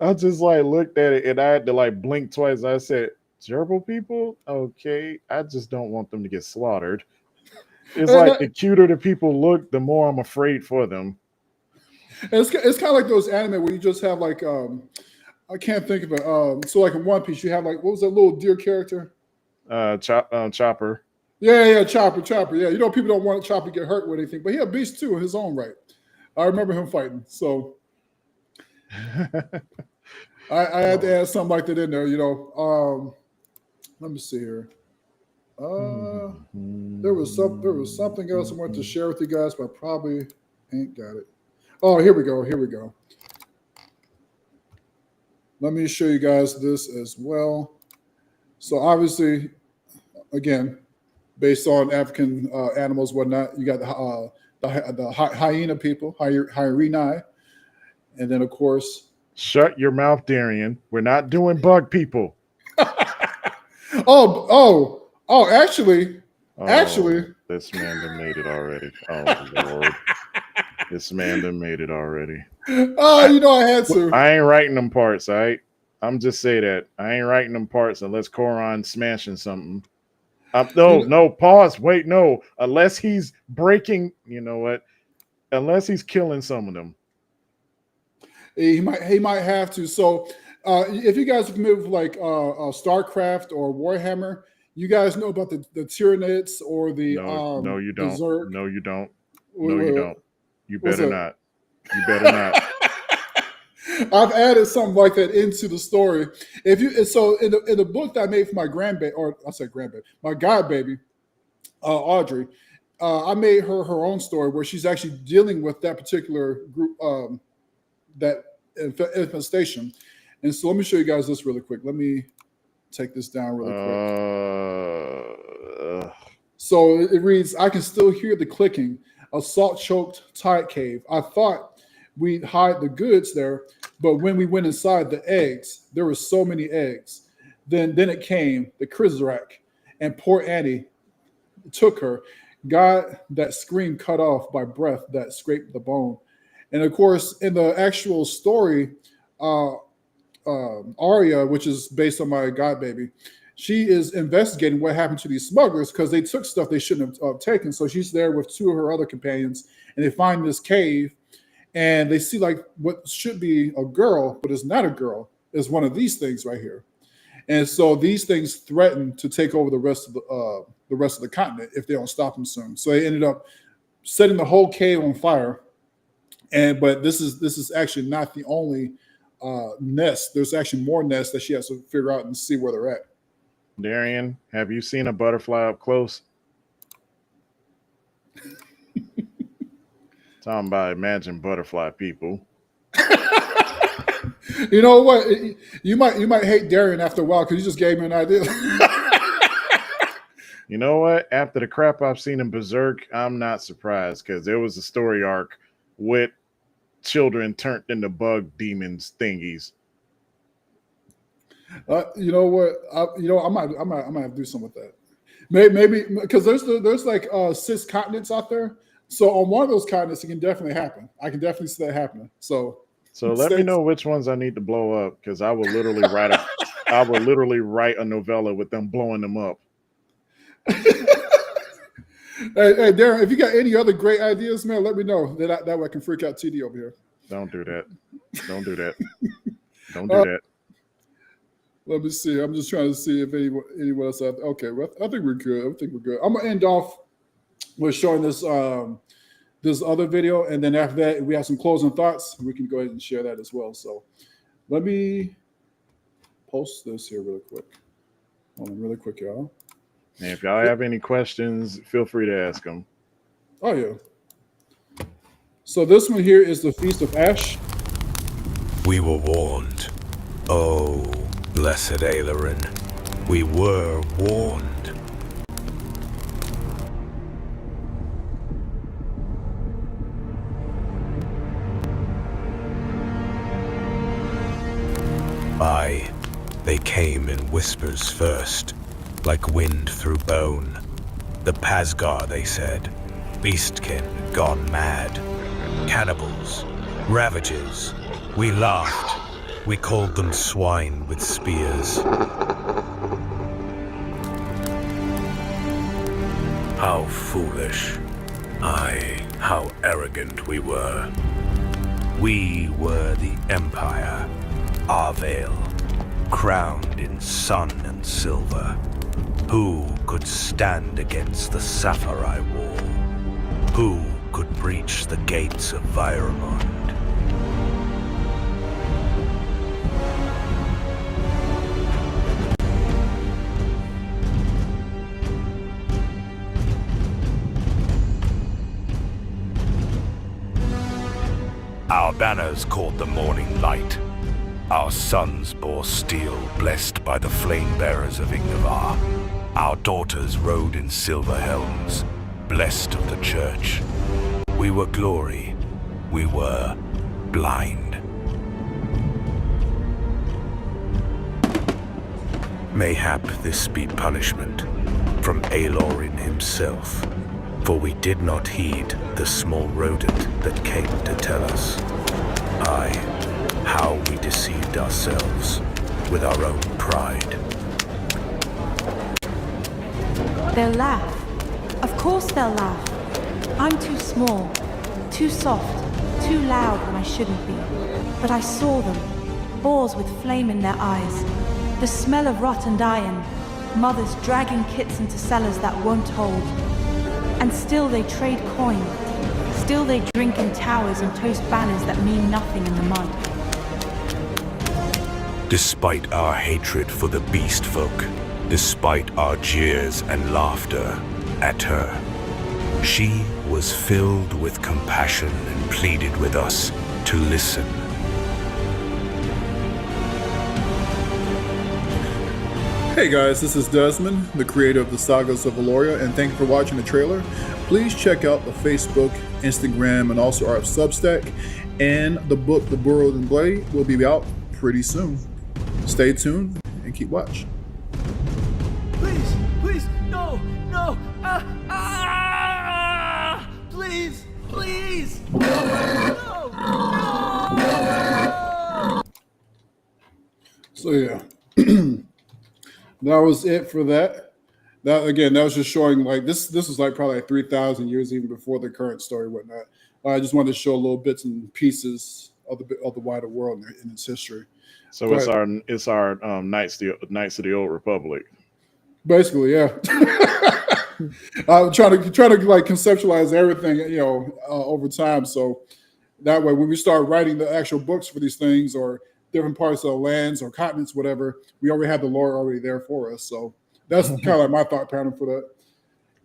I just like looked at it, and I had to like blink twice. I said, gerbil people? Okay. I just don't want them to get slaughtered. It's like the cuter the people look, the more I'm afraid for them. It's kind of like those anime where you just have like I can't think of it. So like in One Piece, you have like, what was that little deer character? Chopper. Yeah, Chopper. Yeah, people don't want Chopper to get hurt with anything, but he a beast too in his own right. I remember him fighting. So I had to add something like that in there. Let me see here. There was something else I wanted to share with you guys, but I probably ain't got it. Oh, here we go. Let me show you guys this as well. So obviously, again, based on African animals, whatnot, you got the hyena people, hyenae, and then of course. Shut your mouth, Darian. We're not doing bug people. Actually, this man done made it already. Oh Lord, this man done made it already. I had to. I ain't writing them parts, all right? I'm just saying that I ain't writing them parts unless Koron smashing something. No, pause. Wait, no. Unless he's breaking, you know what? Unless he's killing some of them. He might have to. So if you guys are familiar with like StarCraft or Warhammer, you guys know about the Tyranids or the No, you don't. Berserk. No, you don't. Wait, No, you wait, don't. You what's better that? not. You better not. I've added something like that into the story. If you so in the book that I made for my grandbaby, or I said grandbaby, my godbaby, Audrey, I made her own story where she's actually dealing with that particular group, that infestation. And so let me show you guys this really quick. Let me take this down really quick. So it reads, I can still hear the clicking, a salt-choked tide cave. I thought we'd hide the goods there, but when we went inside, the eggs, there were so many eggs. Then it came, the Krizrak, and poor Annie took her. God, that scream cut off by breath that scraped the bone. And of course, in the actual story, Arya, which is based on my godbaby, she is investigating what happened to these smugglers because they took stuff they shouldn't have taken. So she's there with two of her other companions, and they find this cave, and they see like what should be a girl, but it's not a girl. It's one of these things right here. And so these things threaten to take over the rest of the continent if they don't stop them soon. So they ended up setting the whole cave on fire. But this is actually not the only nest. There's actually more nests that she has to figure out and see where they're at. Darian, have you seen a butterfly up close? Talking about imagine butterfly people. You know what? You might hate Darian after a while because you just gave me an idea. You know what? After the crap I've seen in Berserk, I'm not surprised because there was a story arc with children turned into bug demons thingies. You know what? I might have to do something with that. Maybe because there's like 6 continents out there. So on one of those continents, it can definitely happen. I can definitely see that happening. So let me know which ones I need to blow up because I will literally write a novella with them blowing them up. Hey, Darren, if you got any other great ideas, man, let me know. That way I can freak out TD over here. Don't do that. Don't do that. Don't do that. Let me see. I'm just trying to see if anyone else. Okay, well, I think we're good. I'm gonna end off with showing this this other video, and then after that, we have some closing thoughts. We can go ahead and share that as well. So let me post this here really quick. Hold on, really quick, y'all. And if y'all have any questions, feel free to ask them. Oh yeah. So this one here is the Feast of Ash. We were warned. Oh, blessed Ailerin, we were warned. Aye, they came in whispers first, like wind through bone. The Pasgar, they said, beastkin gone mad, cannibals, ravagers. We laughed. We called them swine with spears. How foolish. Aye, how arrogant we were. We were the Empire, Unveiled, crowned in sun and silver. Who could stand against the Sapphire Wall? Who could breach the gates of Vaelora? Our banners caught the morning light. Our sons bore steel, blessed by the flame-bearers of Ingvar. Our daughters rode in silver helms, blessed of the church. We were glory. We were blind. Mayhap this be punishment from Ailerin himself, for we did not heed the small rodent that came to tell us. Aye, how we deceived ourselves with our own pride. They'll laugh. Of course they'll laugh. I'm too small, too soft, too loud when I shouldn't be. But I saw them. boars with flame in their eyes, the smell of rotten iron, mothers dragging kits into cellars that won't hold. And still they trade coin. Still they drink in towers and toast banners that mean nothing in the mud. Despite our hatred for the beast folk, despite our jeers and laughter at her, she was filled with compassion and pleaded with us to listen. Hey guys, this is Desmond, the creator of the Sagas of Vaelora, and thank you for watching the trailer. Please check out the Facebook, Instagram, and also our Substack, and the book, The Burrows and Bloody, will be out pretty soon. Stay tuned and keep watching. Please, please, no, no, please, please, no, no. So yeah, that was it for that. That again, that was just showing like this is like probably like 3,000 years even before the current story and whatnot. I just wanted to show little bits and pieces of the wider world in its history. So it's our Knights of the Old Republic. Basically, yeah. I'm trying to like conceptualize everything, over time. So that way, when we start writing the actual books for these things or different parts of the lands or continents, whatever, we already have the lore already there for us. So that's kind of like my thought pattern for that.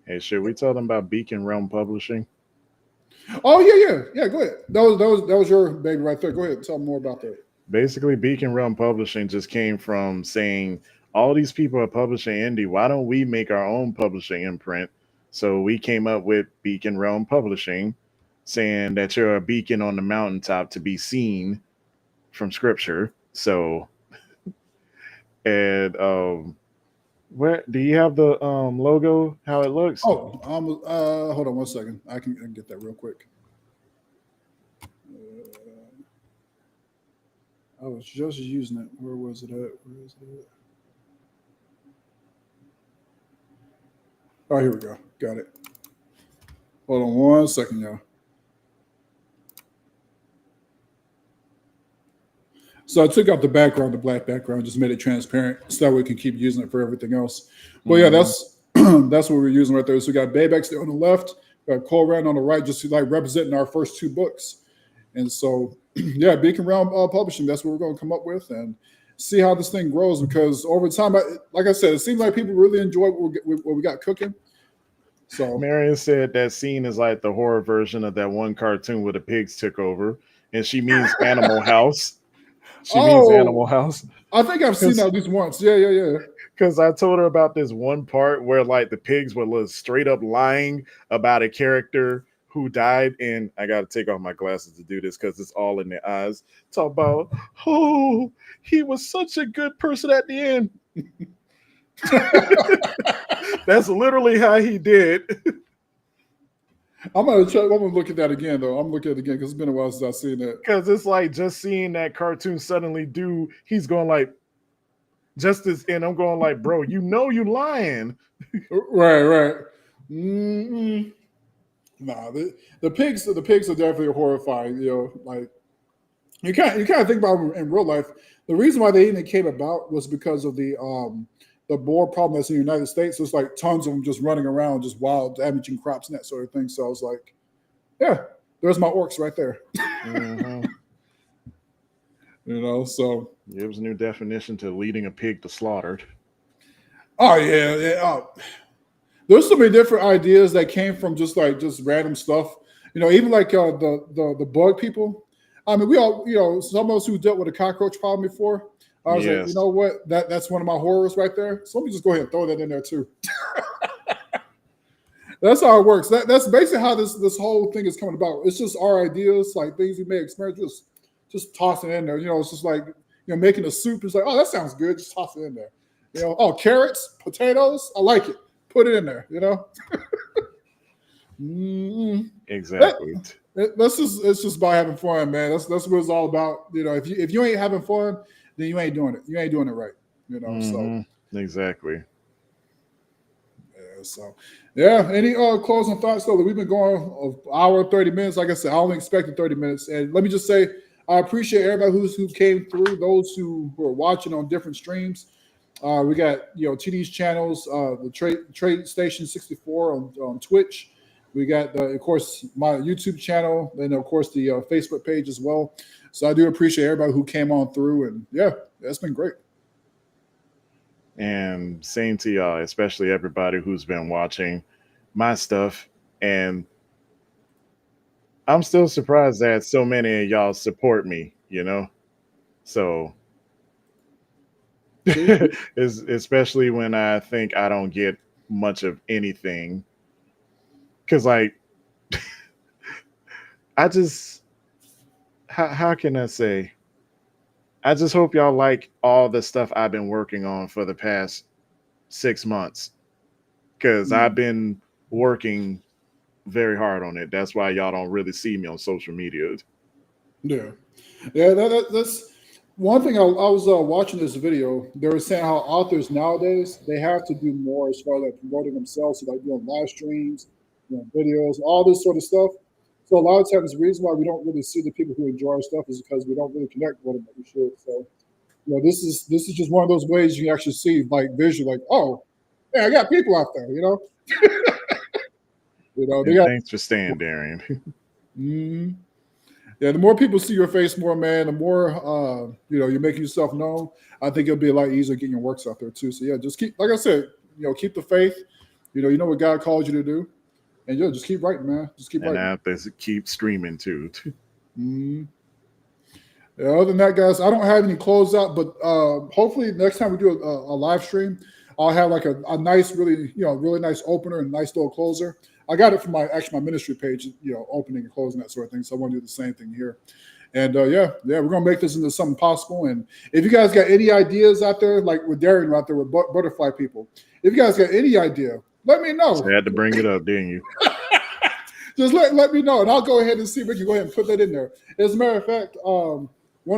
Hey, should we tell them about Beacon Realm Publishing? Oh yeah. Go ahead. That was your baby right there. Go ahead, tell them more about that. Basically, Beacon Realm Publishing just came from saying, all these people are publishing indie. Why don't we make our own publishing imprint? So we came up with Beacon Realm Publishing, saying that you're a beacon on the mountaintop to be seen from Scripture. So, and where do you have the logo? How it looks? Oh, hold on one second. I can get that real quick. I was just using it. Where was it at? Where is it at? Oh, here we go. Got it. Hold on one second, y'all. So I took out the background, the black background, just made it transparent so that we can keep using it for everything else. Well, yeah, that's what we're using right there. So we got Baybex there on the left, we got Colran on the right, just like representing our first two books. And so, yeah, Beacon Realm Publishing, that's what we're going to come up with and see how this thing grows, because over time, like I said, it seems like people really enjoy what we got cooking. So Marion said that scene is like the horror version of that one cartoon where the pigs took over, and she means Animal House. She means Animal House. I think I've seen that at least once. Yeah. Because I told her about this one part where like the pigs were straight up lying about a character who died, and I got to take off my glasses to do this because it's all in their eyes. Talk about, oh, he was such a good person at the end. That's literally how he did. I'm gonna look at that again though. I'm looking at it again because it's been a while since I've seen that. Because it's like just seeing that cartoon suddenly he's going like justice, and I'm going like, bro, you lying. Right. Mm-hmm. Nah, the pigs are definitely horrifying. Like you kind of think about them in real life. The reason why they even came about was because of the boar problem that's in the United States. So it's like tons of them just running around, just wild, damaging crops and that sort of thing. So I was like, yeah, there's my orcs right there. Mm-hmm. So it was a new definition to leading a pig to slaughter. Oh yeah. There's so many different ideas that came from just random stuff. Even like the bug people. I mean, we all, some of us who dealt with a cockroach problem before. I was like, you know what? That's one of my horrors right there. So let me just go ahead and throw that in there too. That's how it works. That's basically how this whole thing is coming about. It's just our ideas, like things we may experience, just tossing it in there. It's just like making a soup. It's like, oh, that sounds good. Just toss it in there. Oh, carrots, potatoes. I like it. Put it in there. Exactly. It's just about having fun, man. That's what it's all about. If you ain't having fun, then you ain't doing it. You ain't doing it right. So exactly. Yeah. So yeah. Any closing thoughts though? We've been going an hour 30 minutes. Like I said, I only expected 30 minutes. And let me just say, I appreciate everybody who came through. Those who are watching on different streams. We got TD's channels, the Trade Station 64 on Twitch. We got of course my YouTube channel, and of course the Facebook page as well. So I do appreciate everybody who came on through, and yeah, that's been great. And same to y'all, especially everybody who's been watching my stuff. And I'm still surprised that so many of y'all support me, So especially when I think I don't get much of anything. Because like I just how can I say? I just hope y'all like all the stuff I've been working on for the past 6 months. Because I've been working very hard on it. That's why y'all don't really see me on social media. Yeah. That's one thing. I was watching this video. They were saying how authors nowadays, they have to do more as far as like promoting themselves, so like doing live streams, videos, all this sort of stuff. So a lot of times the reason why we don't really see the people who enjoy our stuff is because we don't really connect with them like we should. So this is just one of those ways you can actually see like visually, like, oh, yeah, I got people out there, Thanks for staying, Darian. Yeah, the more people see your face more, man, the more you're making yourself known. I think it'll be a lot easier getting your works out there too. So yeah, just keep, like I said, keep the faith. You know what God called you to do, and just keep writing, man. Just keep writing. And I have to keep streaming too. Yeah, other than that, guys, I don't have any closeout, but hopefully next time we do a live stream, I'll have like a nice, really nice opener and nice little closer. I got it from my ministry page, opening and closing, that sort of thing. So I want to do the same thing here. And we're gonna make this into something possible. And if you guys got any ideas out there, like with Darian out there with butterfly people, if you guys got any idea, let me know. So I had to bring it up, didn't you? Just let me know, and I'll go ahead and see if we can go ahead and put that in there. As a matter of fact, one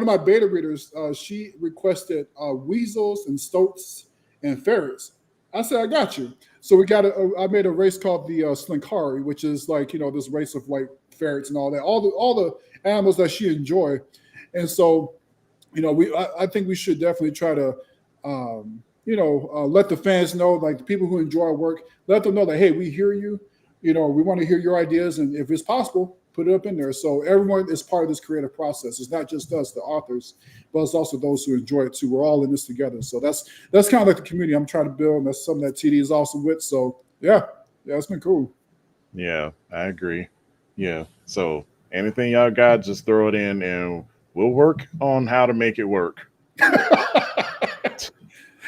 of my beta readers, she requested weasels and stoats and ferrets. I said, I got you. So I made a race called the Slinkari, which is like, this race of like ferrets and all that, all the animals that she enjoy. And so, I think we should definitely try to, let the fans know, like the people who enjoy our work, let them know that, hey, we hear you. We want to hear your ideas. And if it's possible, put it up in there. So everyone is part of this creative process. It's not just us, the authors, but it's also those who enjoy it too. We're all in this together. So that's kind of like the community I'm trying to build. And that's something that TD is awesome with. So yeah, it's been cool. Yeah, I agree. Yeah. So anything y'all got, just throw it in and we'll work on how to make it work.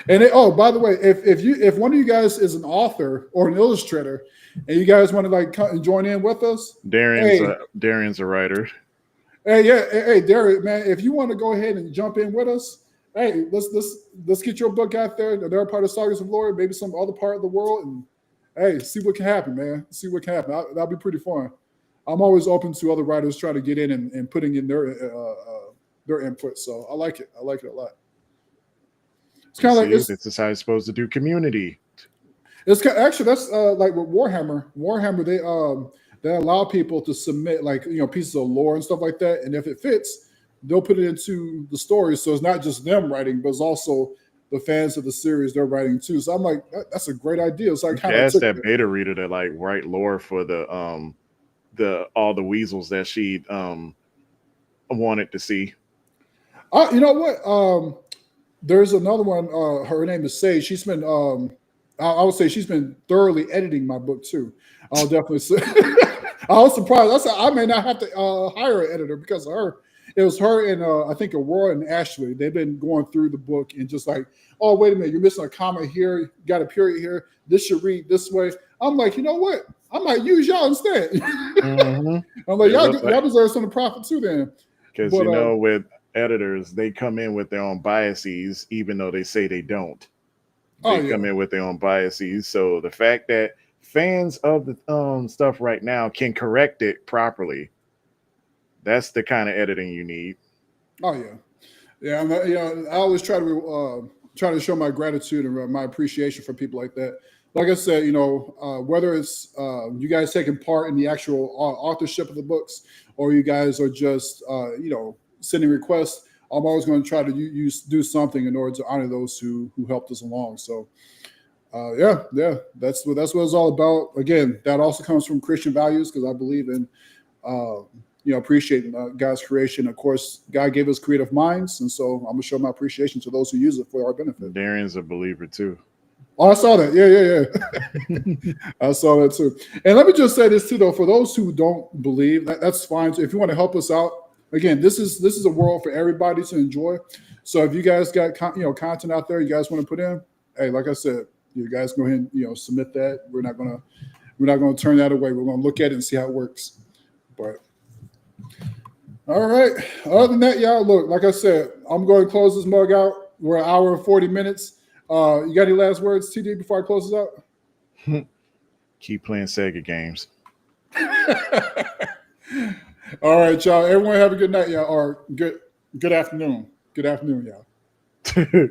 And by the way, if one of you guys is an author or an illustrator, and you guys want to like join in with us, Darian's a writer. Hey, Darian, man, if you want to go ahead and jump in with us, hey, let's get your book out there. They're a part of Sagas of Vaelora, maybe some other part of the world, and hey, see what can happen, man. See what can happen. That'll be pretty fun. I'm always open to other writers trying to get in and putting in their input. So I like it. I like it a lot. It's kind of like this is how you're supposed to do community. It's actually that's like with Warhammer. Warhammer, they allow people to submit like pieces of lore and stuff like that, and if it fits, they'll put it into the story. So it's not just them writing, but it's also the fans of the series they're writing too. So I'm like, that's a great idea. So I kind of asked that beta reader to like write lore for the all the weasels that she wanted to see. You know what? There's another one. Her name is Sage. She's been I would say she's been thoroughly editing my book too. I'll definitely say. I was surprised. I said I may not have to hire an editor because of her. It was her and I think Aurora and Ashley. They've been going through the book and just like, oh, wait a minute, you're missing a comma here. You got a period here. This should read this way. I'm like, you know what? I might use y'all instead. Mm-hmm. I'm like, y'all deserve some profit too then. Because with editors, they come in with their own biases, even though they say they don't. They come in with their own biases. So the fact that fans of the stuff right now can correct it properly, that's the kind of editing you need. Oh yeah. I always try to show my gratitude and my appreciation for people like that. Like I said, whether it's you guys taking part in the actual authorship of the books, or you guys are just sending requests, I'm always going to try to do something in order to honor those who helped us along. So, that's what it's all about. Again, that also comes from Christian values, because I believe in, appreciating God's creation. Of course, God gave us creative minds, and so I'm gonna show my appreciation to those who use it for our benefit. Darian's a believer too. Oh, I saw that. Yeah. I saw that too. And let me just say this too, though, for those who don't believe, that's fine. If you want to help us out, again, this is a world for everybody to enjoy. So if you guys got content out there you guys want to put in, hey, like I said, you guys go ahead and submit that. We're not gonna turn that away. We're gonna look at it and see how it works. But all right. Other than that, y'all, look, like I said, I'm going to close this mug out. We're an hour and 40 minutes. You got any last words, TD, before I close this out? Keep playing Sega games. All right, y'all. Everyone have a good night, y'all, or good afternoon. Good afternoon, y'all.